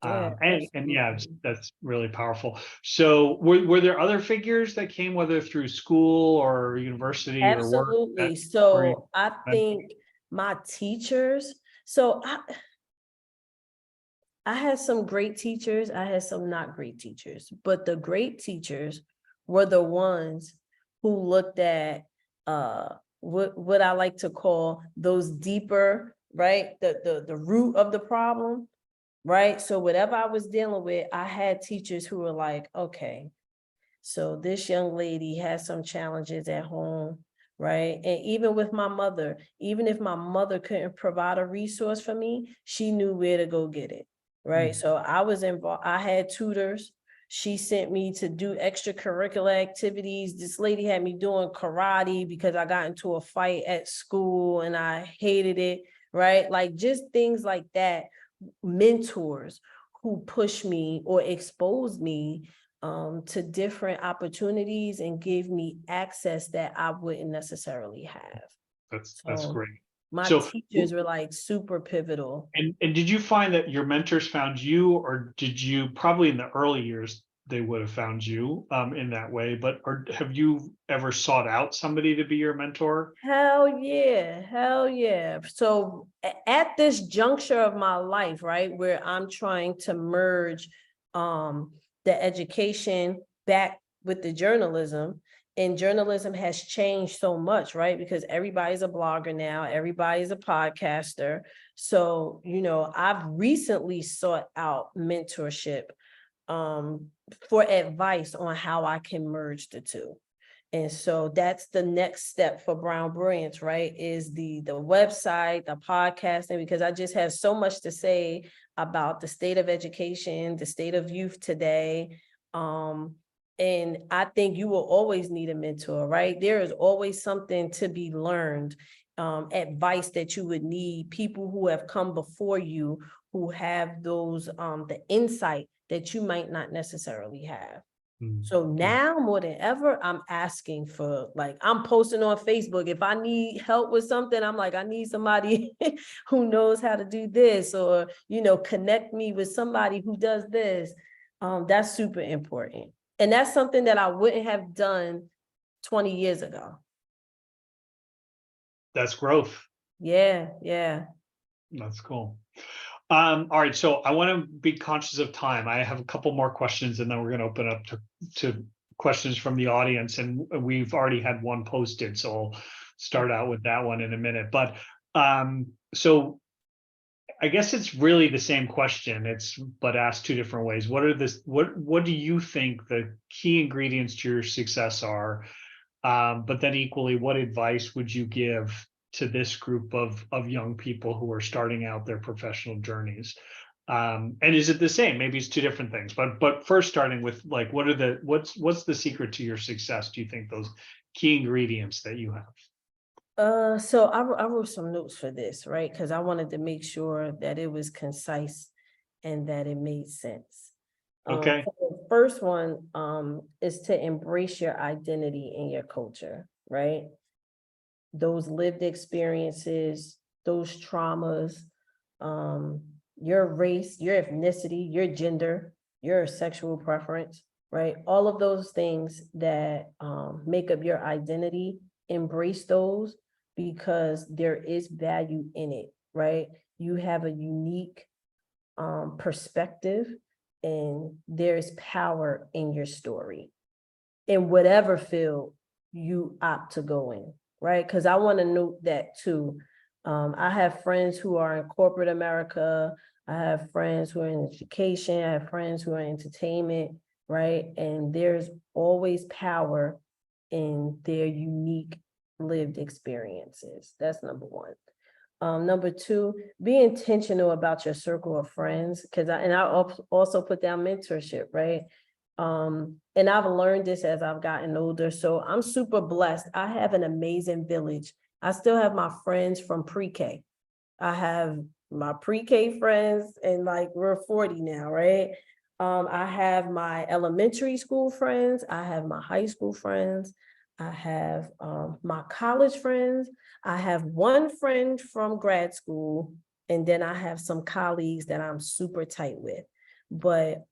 Yeah, and yeah, that's really powerful. So were there other figures that came, whether through school or university or work? Absolutely. So I think my teachers, so I had some great teachers, I had some not great teachers, but the great teachers were the ones who looked at what I like to call those deeper, right? The root of the problem, right? So whatever I was dealing with, I had teachers who were like, okay, so this young lady has some challenges at home, right? And even with my mother, even if my mother couldn't provide a resource for me, she knew where to go get it, right? So I was involved, I had tutors. She sent me to do extracurricular activities. This lady had me doing karate because I got into a fight at school and I hated it, right? Like just things like that, mentors who push me or expose me to different opportunities and give me access that I wouldn't necessarily have. That's So great. my So, teachers were like super pivotal. and did you find that your mentors found you, or did you, probably in the early years they would have found you in that way, but or have you ever sought out somebody to be your mentor? Hell yeah, hell yeah. So at this juncture of my life, right, where I'm trying to merge the education back with the journalism, and journalism has changed so much, right? Because everybody's a blogger now, everybody's a podcaster. So, you know, I've recently sought out mentorship for advice on how I can merge the two. And so that's the next step for Brown Brilliance, right? Is the website, the podcasting, because I just have so much to say about the state of education, the state of youth today. And I think you will always need a mentor, right? There is always something to be learned, advice that you would need, people who have come before you, who have those, the insight that you might not necessarily have. So now more than ever, I'm asking for, like, I'm posting on Facebook. If I need help with something, I'm like, I need somebody who knows how to do this, or, you know, connect me with somebody who does this. That's super important. And that's something that I wouldn't have done 20 years ago. That's growth. Yeah, yeah. That's cool. All right, so I want to be conscious of time. I have a couple more questions, and then we're going to open up to questions from the audience. And we've already had one posted, so I'll start out with that one in a minute. But so I guess it's really the same question. But asked two different ways. What do you think the key ingredients to your success are? But then equally, what advice would you give to this group of young people who are starting out their professional journeys? And is it the same? Maybe it's two different things. But first, starting with, like, what's the secret to your success? Do you think, those key ingredients that you have? So I wrote some notes for this, right? Because I wanted to make sure that it was concise and that it made sense. Okay. So the first one is to embrace your identity in your culture, right? Those lived experiences, those traumas, your race, your ethnicity, your gender, your sexual preference, right? All of those things that make up your identity, embrace those, because there is value in it, right? You have a unique perspective, and there's power in your story in whatever field you opt to go in, right? Because I want to note that too. I have friends who are in corporate America. I have friends who are in education. I have friends who are in entertainment, right? And there's always power in their unique lived experiences. That's number one. Number two, be intentional about your circle of friends, because I also put down mentorship, right? And I've learned this as I've gotten older. So I'm super blessed. I have an amazing village. I still have my friends from pre-K. I have my pre-K friends, and like we're 40 now, right? I have my elementary school friends. I have my high school friends. I have my college friends. I have one friend from grad school, and then I have some colleagues that I'm super tight with. But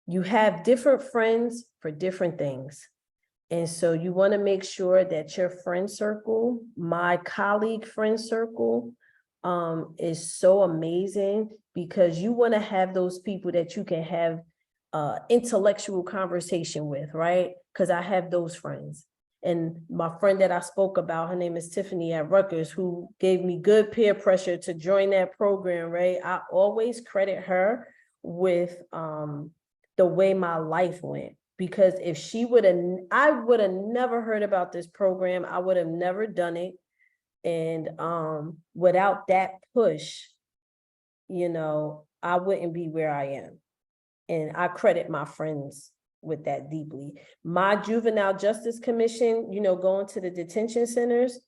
you have different friends for different things. And so you want to make sure that your friend circle, my colleague friend circle, is so amazing, because you want to have those people that you can have intellectual conversation with, right? Because I have those friends. And my friend that I spoke about, her name is Tiffany at Rutgers, who gave me good peer pressure to join that program, right? I always credit her with the way my life went, because if she would have, I would have never heard about this program. I would have never done it. And without that push, you know, I wouldn't be where I am. And I credit my friends with that deeply. My Juvenile Justice Commission, you know, going to the detention centers,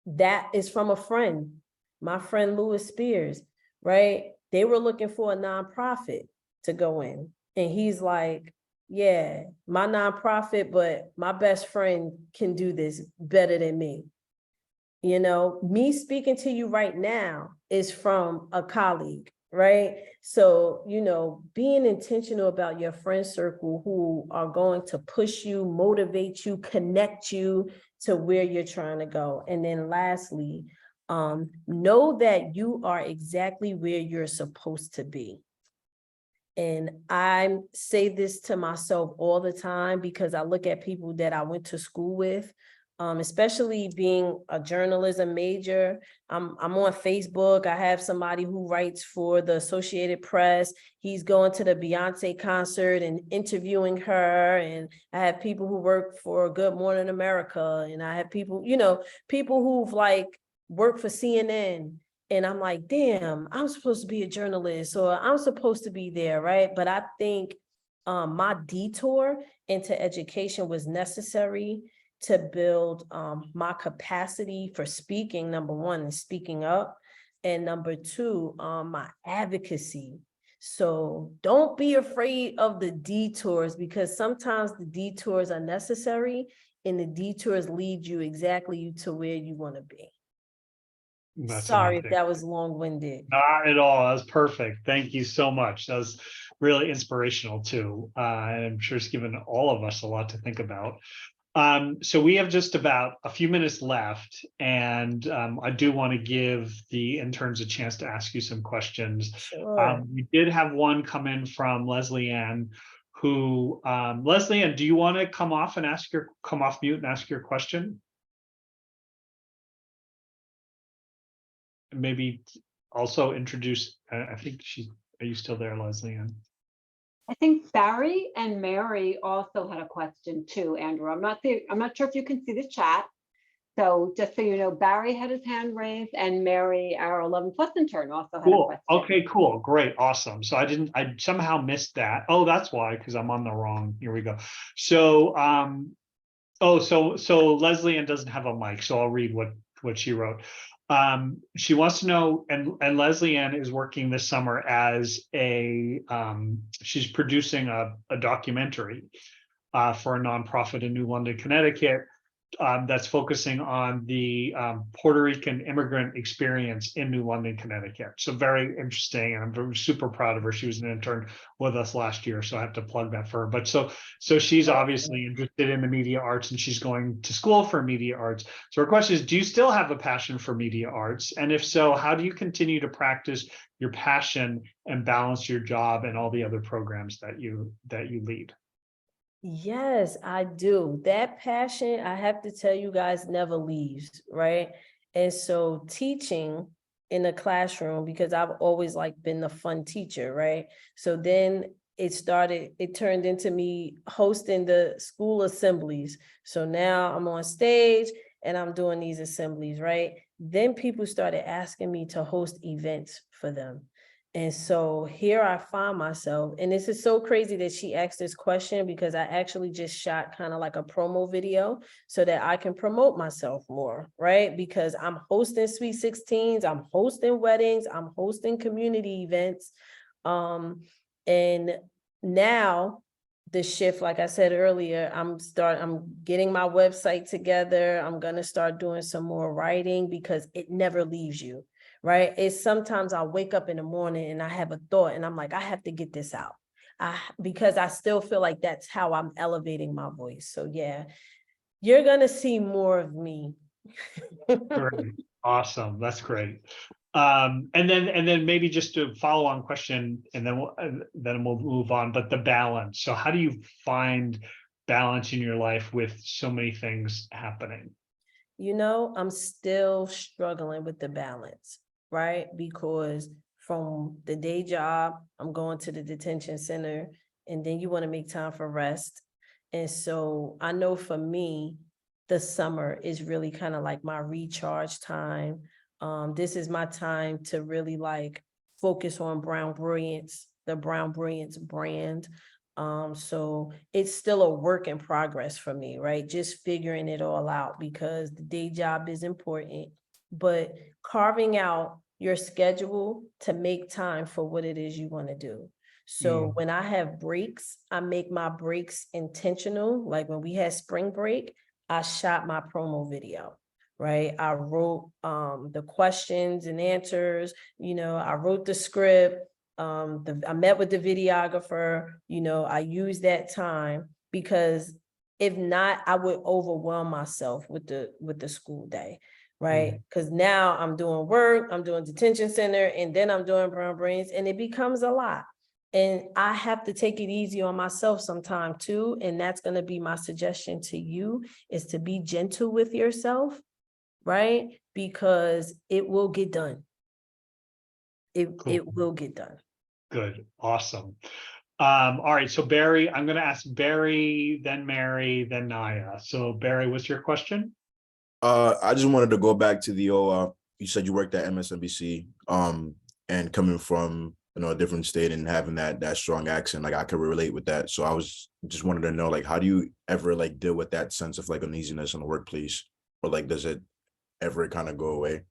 that is from a friend, my friend Louis Spears, right? They were looking for a nonprofit to go in. And he's like, yeah, my nonprofit, but my best friend can do this better than me. You know, me speaking to you right now is from a colleague, right? So, you know, being intentional about your friend circle who are going to push you, motivate you, connect you to where you're trying to go. And then lastly, know that you are exactly where you're supposed to be. And I say this to myself all the time because I look at people that I went to school with, especially being a journalism major. I'm on Facebook. I have somebody who writes for the Associated Press. He's going to the Beyonce concert and interviewing her. And I have people who work for Good Morning America. And I have people, you know, people who've like worked for CNN. And I'm like, damn, I'm supposed to be a journalist, or I'm supposed to be there, right? But I think my detour into education was necessary to build my capacity for speaking, number one, and speaking up, and number two, my advocacy. So don't be afraid of the detours, because sometimes the detours are necessary, and the detours lead you exactly to where you want to be. That's Sorry if amazing. that was long-winded. Not at all. That was perfect. Thank you so much. That was really inspirational too. And I'm sure it's given all of us a lot to think about. So we have just about a few minutes left, and I do want to give the interns a chance to ask you some questions. Sure. We did have one come in from Leslie Ann, who, Leslie Ann, do you want to come off mute and ask your question? Maybe also introduce, I think are you still there, Leslie Ann? I think Barry and Mary also had a question too, Andrew. I'm not sure if you can see the chat. So just so you know, Barry had his hand raised, and Mary, our 11 plus intern, also had a question. Okay, cool, great, awesome. So I somehow missed that. Oh, that's why, because I'm on the wrong, here we go. So so Leslie Ann doesn't have a mic, so I'll read what she wrote. She wants to know, and Leslie Ann is working this summer as she's producing a documentary for a nonprofit in New London, Connecticut, that's focusing on the Puerto Rican immigrant experience in New London, Connecticut. So very interesting, and I'm super proud of her. She was an intern with us last year, so I have to plug that for her. But so she's obviously interested in the media arts, and she's going to school for media arts. So her question is, do you still have a passion for media arts? And if so, how do you continue to practice your passion and balance your job and all the other programs that you lead? Yes, I do. That passion, I have to tell you guys, never leaves, right? And so teaching in the classroom, because I've always like been the fun teacher, right? So then it turned into me hosting the school assemblies. So now I'm on stage and I'm doing these assemblies, right? Then people started asking me to host events for them. And so here I find myself, and this is so crazy that she asked this question, because I actually just shot kind of like a promo video so that I can promote myself more, right? Because I'm hosting Sweet 16s, I'm hosting weddings, I'm hosting community events. And now the shift, like I said earlier, I'm getting my website together. I'm going to start doing some more writing, because it never leaves you. Right. It's sometimes I'll wake up in the morning and I have a thought and I'm like, I have to get this out. Because I still feel like that's how I'm elevating my voice. So yeah, you're going to see more of me. Great. Awesome. That's great. And then maybe just a follow-on question, and then we'll move on. But the balance. So how do you find balance in your life with so many things happening? You know, I'm still struggling with the balance, right? Because from the day job, I'm going to the detention center, and then you want to make time for rest. And so I know for me, the summer is really kind of like my recharge time. This is my time to really like focus on Brown Brilliance, the Brown Brilliance brand. So it's still a work in progress for me, right? Just figuring it all out, because the day job is important, but carving out your schedule to make time for what it is you want to do. So when I have breaks, I make my breaks intentional. Like when we had spring break, I shot my promo video, right? I wrote the questions and answers, I wrote the script. I met with the videographer, I used that time, because if not, I would overwhelm myself with the school day, right? Because now I'm doing work, I'm doing detention center, and then I'm doing Brown Brains, and it becomes a lot. And I have to take it easy on myself sometime too. And that's going to be my suggestion to you, is to be gentle with yourself, right? Because it will get done. It will get done. Good. Awesome. All right. So Barry, I'm going to ask Barry, then Mary, then Naya. So Barry, what's your question? I just wanted to go back to the you said you worked at MSNBC, and coming from, a different state and having that strong accent, like I could relate with that. So I was just wanted to know, like, how do you ever like deal with that sense of like uneasiness in the workplace, or like does it ever kind of go away?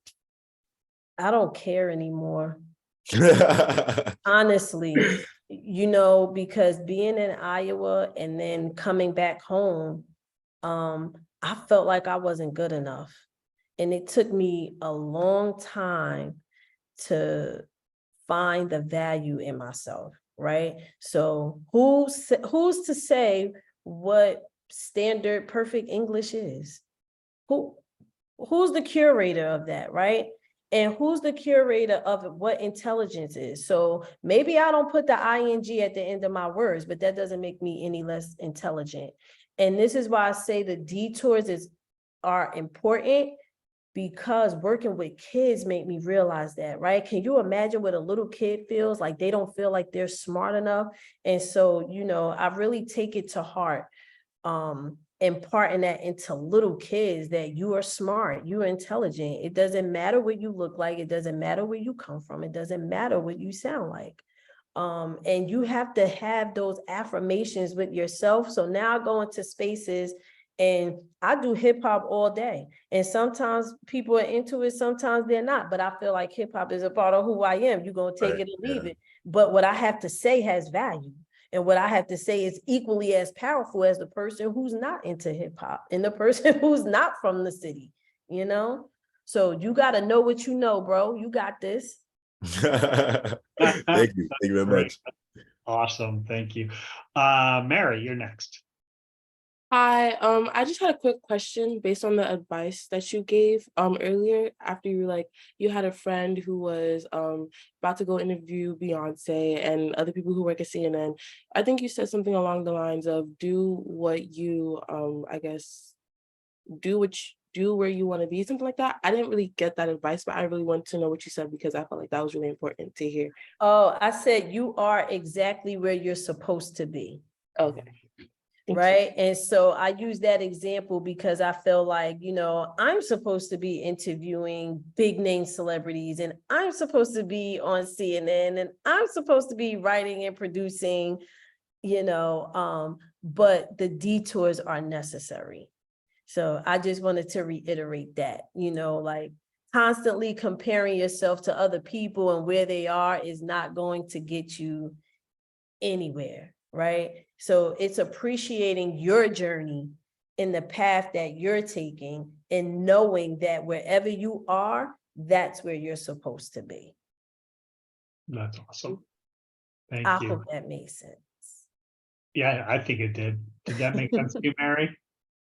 I don't care anymore. Honestly, because being in Iowa and then coming back home, I felt like I wasn't good enough. And it took me a long time to find the value in myself, right? So who's to say what standard perfect English is? Who's the curator of that, right? And who's the curator of what intelligence is? So maybe I don't put the ing at the end of my words, but that doesn't make me any less intelligent. And this is why I say the detours are important, because working with kids made me realize that, right? Can you imagine what a little kid feels like? They don't feel like they're smart enough. And so, I really take it to heart, imparting that into little kids, that you are smart, you are intelligent. It doesn't matter what you look like. It doesn't matter where you come from. It doesn't matter what you sound like. And you have to have those affirmations with yourself. So now I go into spaces and I do hip hop all day. And sometimes people are into it, sometimes they're not. But I feel like hip hop is a part of who I am. You're going to take it or leave it. But what I have to say has value. And what I have to say is equally as powerful as the person who's not into hip hop and the person who's not from the city, So you got to know what you know, bro. You got this. Thank you. Thank you very much. Awesome. Thank you. Mary, you're next. Hi, I just had a quick question based on the advice that you gave earlier, after you had a friend who was about to go interview Beyonce and other people who work at CNN. I think you said something along the lines of do what you do where you want to be, something like that. I didn't really get that advice, but I really wanted to know what you said, because I felt like that was really important to hear. Oh, I said you are exactly where you're supposed to be. Okay. Right. And so I use that example because I feel like, I'm supposed to be interviewing big name celebrities, and I'm supposed to be on CNN, and I'm supposed to be writing and producing, but the detours are necessary. So I just wanted to reiterate that, like constantly comparing yourself to other people and where they are is not going to get you anywhere. Right. So it's appreciating your journey in the path that you're taking, and knowing that wherever you are, that's where you're supposed to be. That's awesome. Thank I you. hope that made sense. Yeah, I think it did. Did that make sense to you, Mary?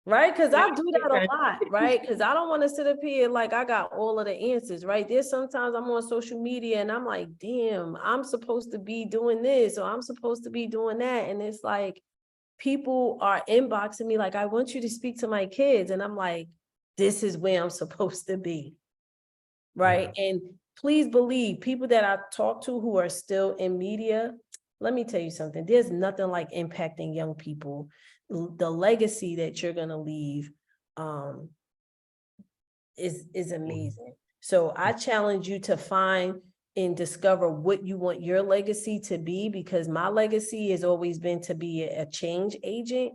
Right, because I do that a lot, right? Because I don't want to sit up here like I got all of the answers, right? There's sometimes I'm on social media and I'm like, damn, I'm supposed to be doing this, or I'm supposed to be doing that. And it's like, people are inboxing me like, I want you to speak to my kids. And I'm like, this is where I'm supposed to be, right? Yeah. And please believe, people that I talk to who are still in media, let me tell you something. There's nothing like impacting young people. The legacy that you're going to leave is amazing. So I challenge you to find and discover what you want your legacy to be, because my legacy has always been to be a change agent.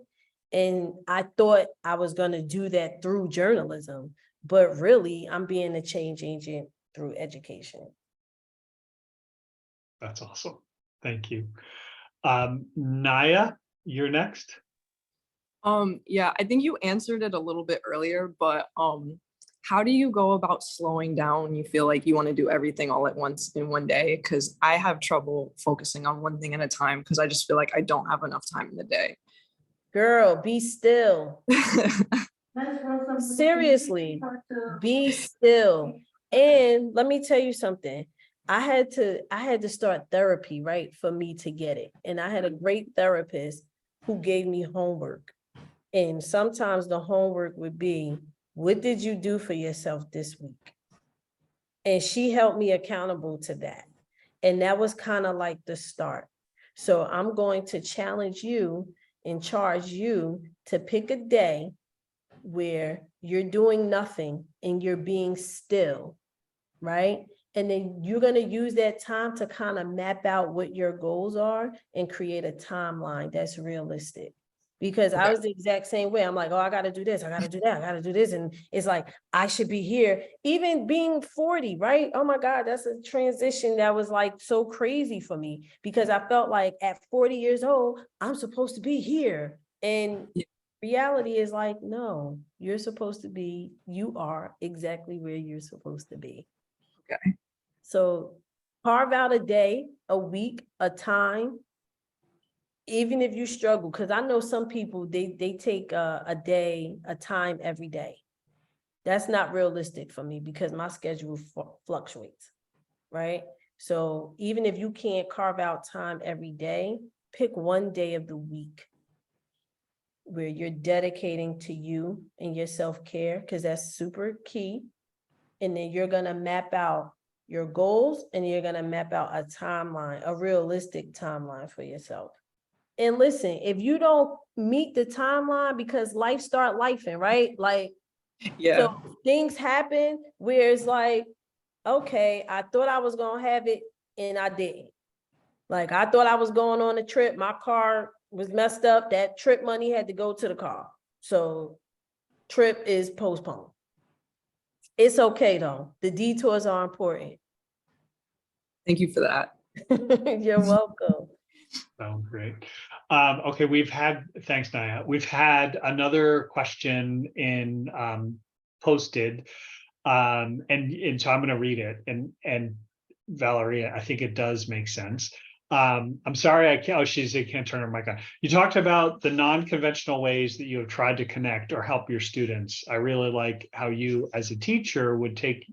And I thought I was going to do that through journalism, but really I'm being a change agent through education. That's awesome. Thank you. Naya, you're next. Yeah, I think you answered it a little bit earlier, but how do you go about slowing down when you feel like you want to do everything all at once in one day? Because I have trouble focusing on one thing at a time because I just feel like I don't have enough time in the day. Girl, be still. Seriously, be still. And let me tell you something. I had to start therapy, right, for me to get it. And I had a great therapist who gave me homework. And sometimes the homework would be, what did you do for yourself this week? And she held me accountable to that. And that was kind of like the start. So I'm going to challenge you and charge you to pick a day where you're doing nothing and you're being still, right? And then you're going to use that time to kind of map out what your goals are and create a timeline that's realistic. Because I was the exact same way. I'm like, oh, I got to do this. I got to do that. I got to do this. And it's like, I should be here. Even being 40, right? Oh my God, that's a transition that was like so crazy for me, because I felt like at 40 years old, I'm supposed to be here. And reality is like, no, you are exactly where you're supposed to be. Okay. So carve out a day, a week, a time, even if you struggle, because I know some people, they take a day, a time every day. That's not realistic for me because my schedule fluctuates, right? So even if you can't carve out time every day, pick one day of the week where you're dedicating to you and your self-care, because that's super key. And then you're going to map out your goals and you're going to map out a timeline, a realistic timeline for yourself. And listen, if you don't meet the timeline, because life start lifing, right? Like, Yeah. So things happen where it's like, okay, I thought I was going to have it and I didn't. Like, I thought I was going on a trip. My car was messed up. That trip money had to go to the car. So trip is postponed. It's okay though. The detours are important. Thank you for that. You're welcome. Sounds great. Okay, thanks, Naya. We've had another question in posted, and so I'm going to read it. And Valeria, I think it does make sense. I'm sorry, I can't. Oh, she can't turn her mic on. You talked about the non-conventional ways that you have tried to connect or help your students. I really like how you, as a teacher, would take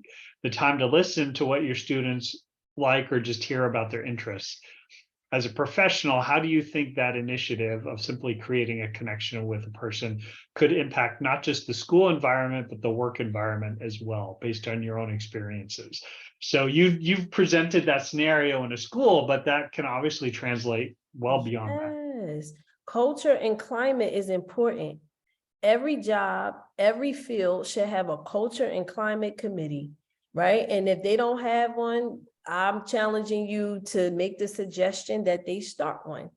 the time to listen to what your students like or just hear about their interests. As a professional, how do you think that initiative of simply creating a connection with a person could impact not just the school environment, but the work environment as well, based on your own experiences? So you've presented that scenario in a school, but that can obviously translate well beyond that. Yes, culture and climate is important. Every job, every field should have a culture and climate committee, right? And if they don't have one, I'm challenging you to make the suggestion that they start one,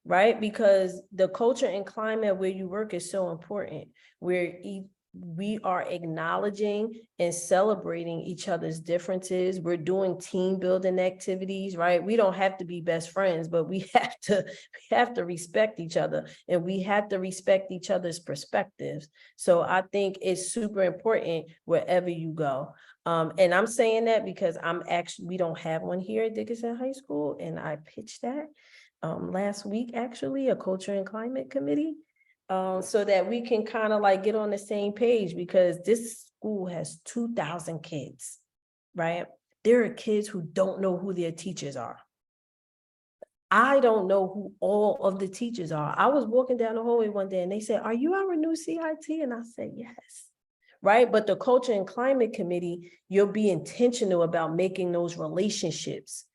right? Because the culture and climate where you work is so important, where we are acknowledging and celebrating each other's differences. We're doing team building activities, right? We don't have to be best friends, but we have to respect each other, and we have to respect each other's perspectives. So I think it's super important wherever you go. And I'm saying that because we don't have one here at Dickinson High School, and I pitched that last week, actually, a culture and climate committee, so that we can kind of like get on the same page, because this school has 2,000 kids, right? There are kids who don't know who their teachers are. I don't know who all of the teachers are. I was walking down the hallway one day and they said, "Are you our new CIT?" And I said, "Yes." Right? But the culture and climate committee, you'll be intentional about making those relationships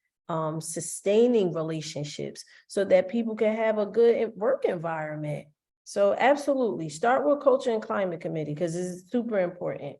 sustaining relationships so that people can have a good work environment. So absolutely, start with Culture and Climate Committee because it's super important.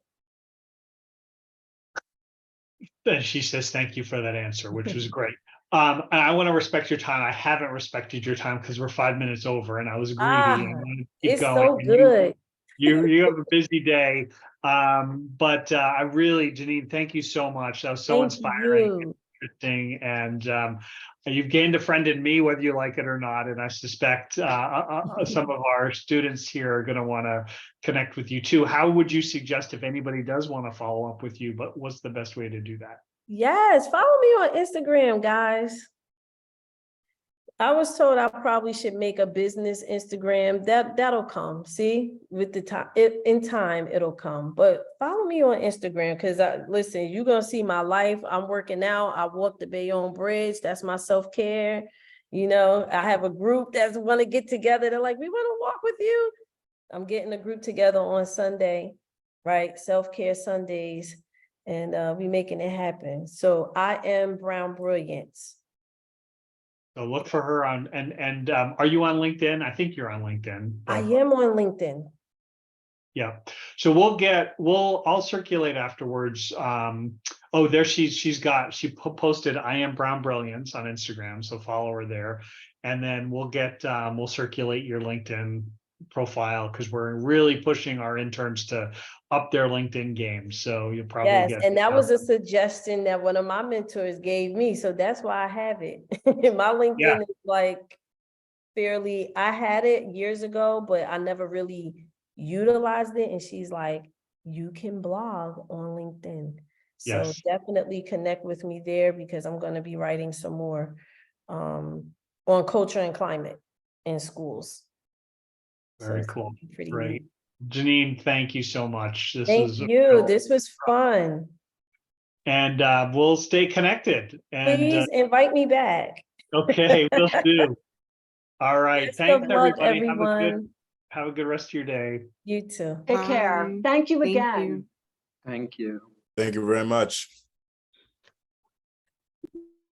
And she says, thank you for that answer, which was great. And I want to respect your time. I haven't respected your time because we're 5 minutes over and I was greedy and I want to keep It's going. so And good. you have a busy day. But I really, Janine, thank you so much. That was so Thank inspiring, you. interesting, and you've gained a friend in me, whether you like it or not. And I suspect some of our students here are going to want to connect with you too. How would you suggest if anybody does want to follow up with you, but what's the best way to do that? Yes, follow me on Instagram, guys. I was told I probably should make a business Instagram. That'll come. See, with the time, in time, it'll come. But follow me on Instagram because listen, you're gonna see my life. I'm working out. I walk the Bayonne Bridge. That's my self-care. You know, I have a group that's want to get together. They're like, we want to walk with you. I'm getting a group together on Sunday, right? Self-care Sundays, and we making it happen. So I am Brown Brilliance. So look for her on, and are you on LinkedIn? I think you're on LinkedIn. I am on LinkedIn. Yeah. So I'll circulate afterwards. Oh, there she posted I am Brown Brilliance on Instagram. So follow her there. And then we'll circulate your LinkedIn profile because we're really pushing our interns to up their LinkedIn game. So you'll probably Yes, and that was a suggestion that one of my mentors gave me. So that's why I have it. My LinkedIn is like fairly, I had it years ago, but I never really utilized it. And she's like, you can blog on LinkedIn. So definitely connect with me there because I'm going to be writing some more on culture and climate in schools. Very cool. Pretty Great. neat. Janine, thank you so much. Thank you. This was fun. And we'll stay connected. And please invite me back. Okay, we'll do. All right. Best Thanks, of luck, everybody. everyone. Have a good rest of your day. You too. Take care. Thank you again. Thank you. Thank you very much.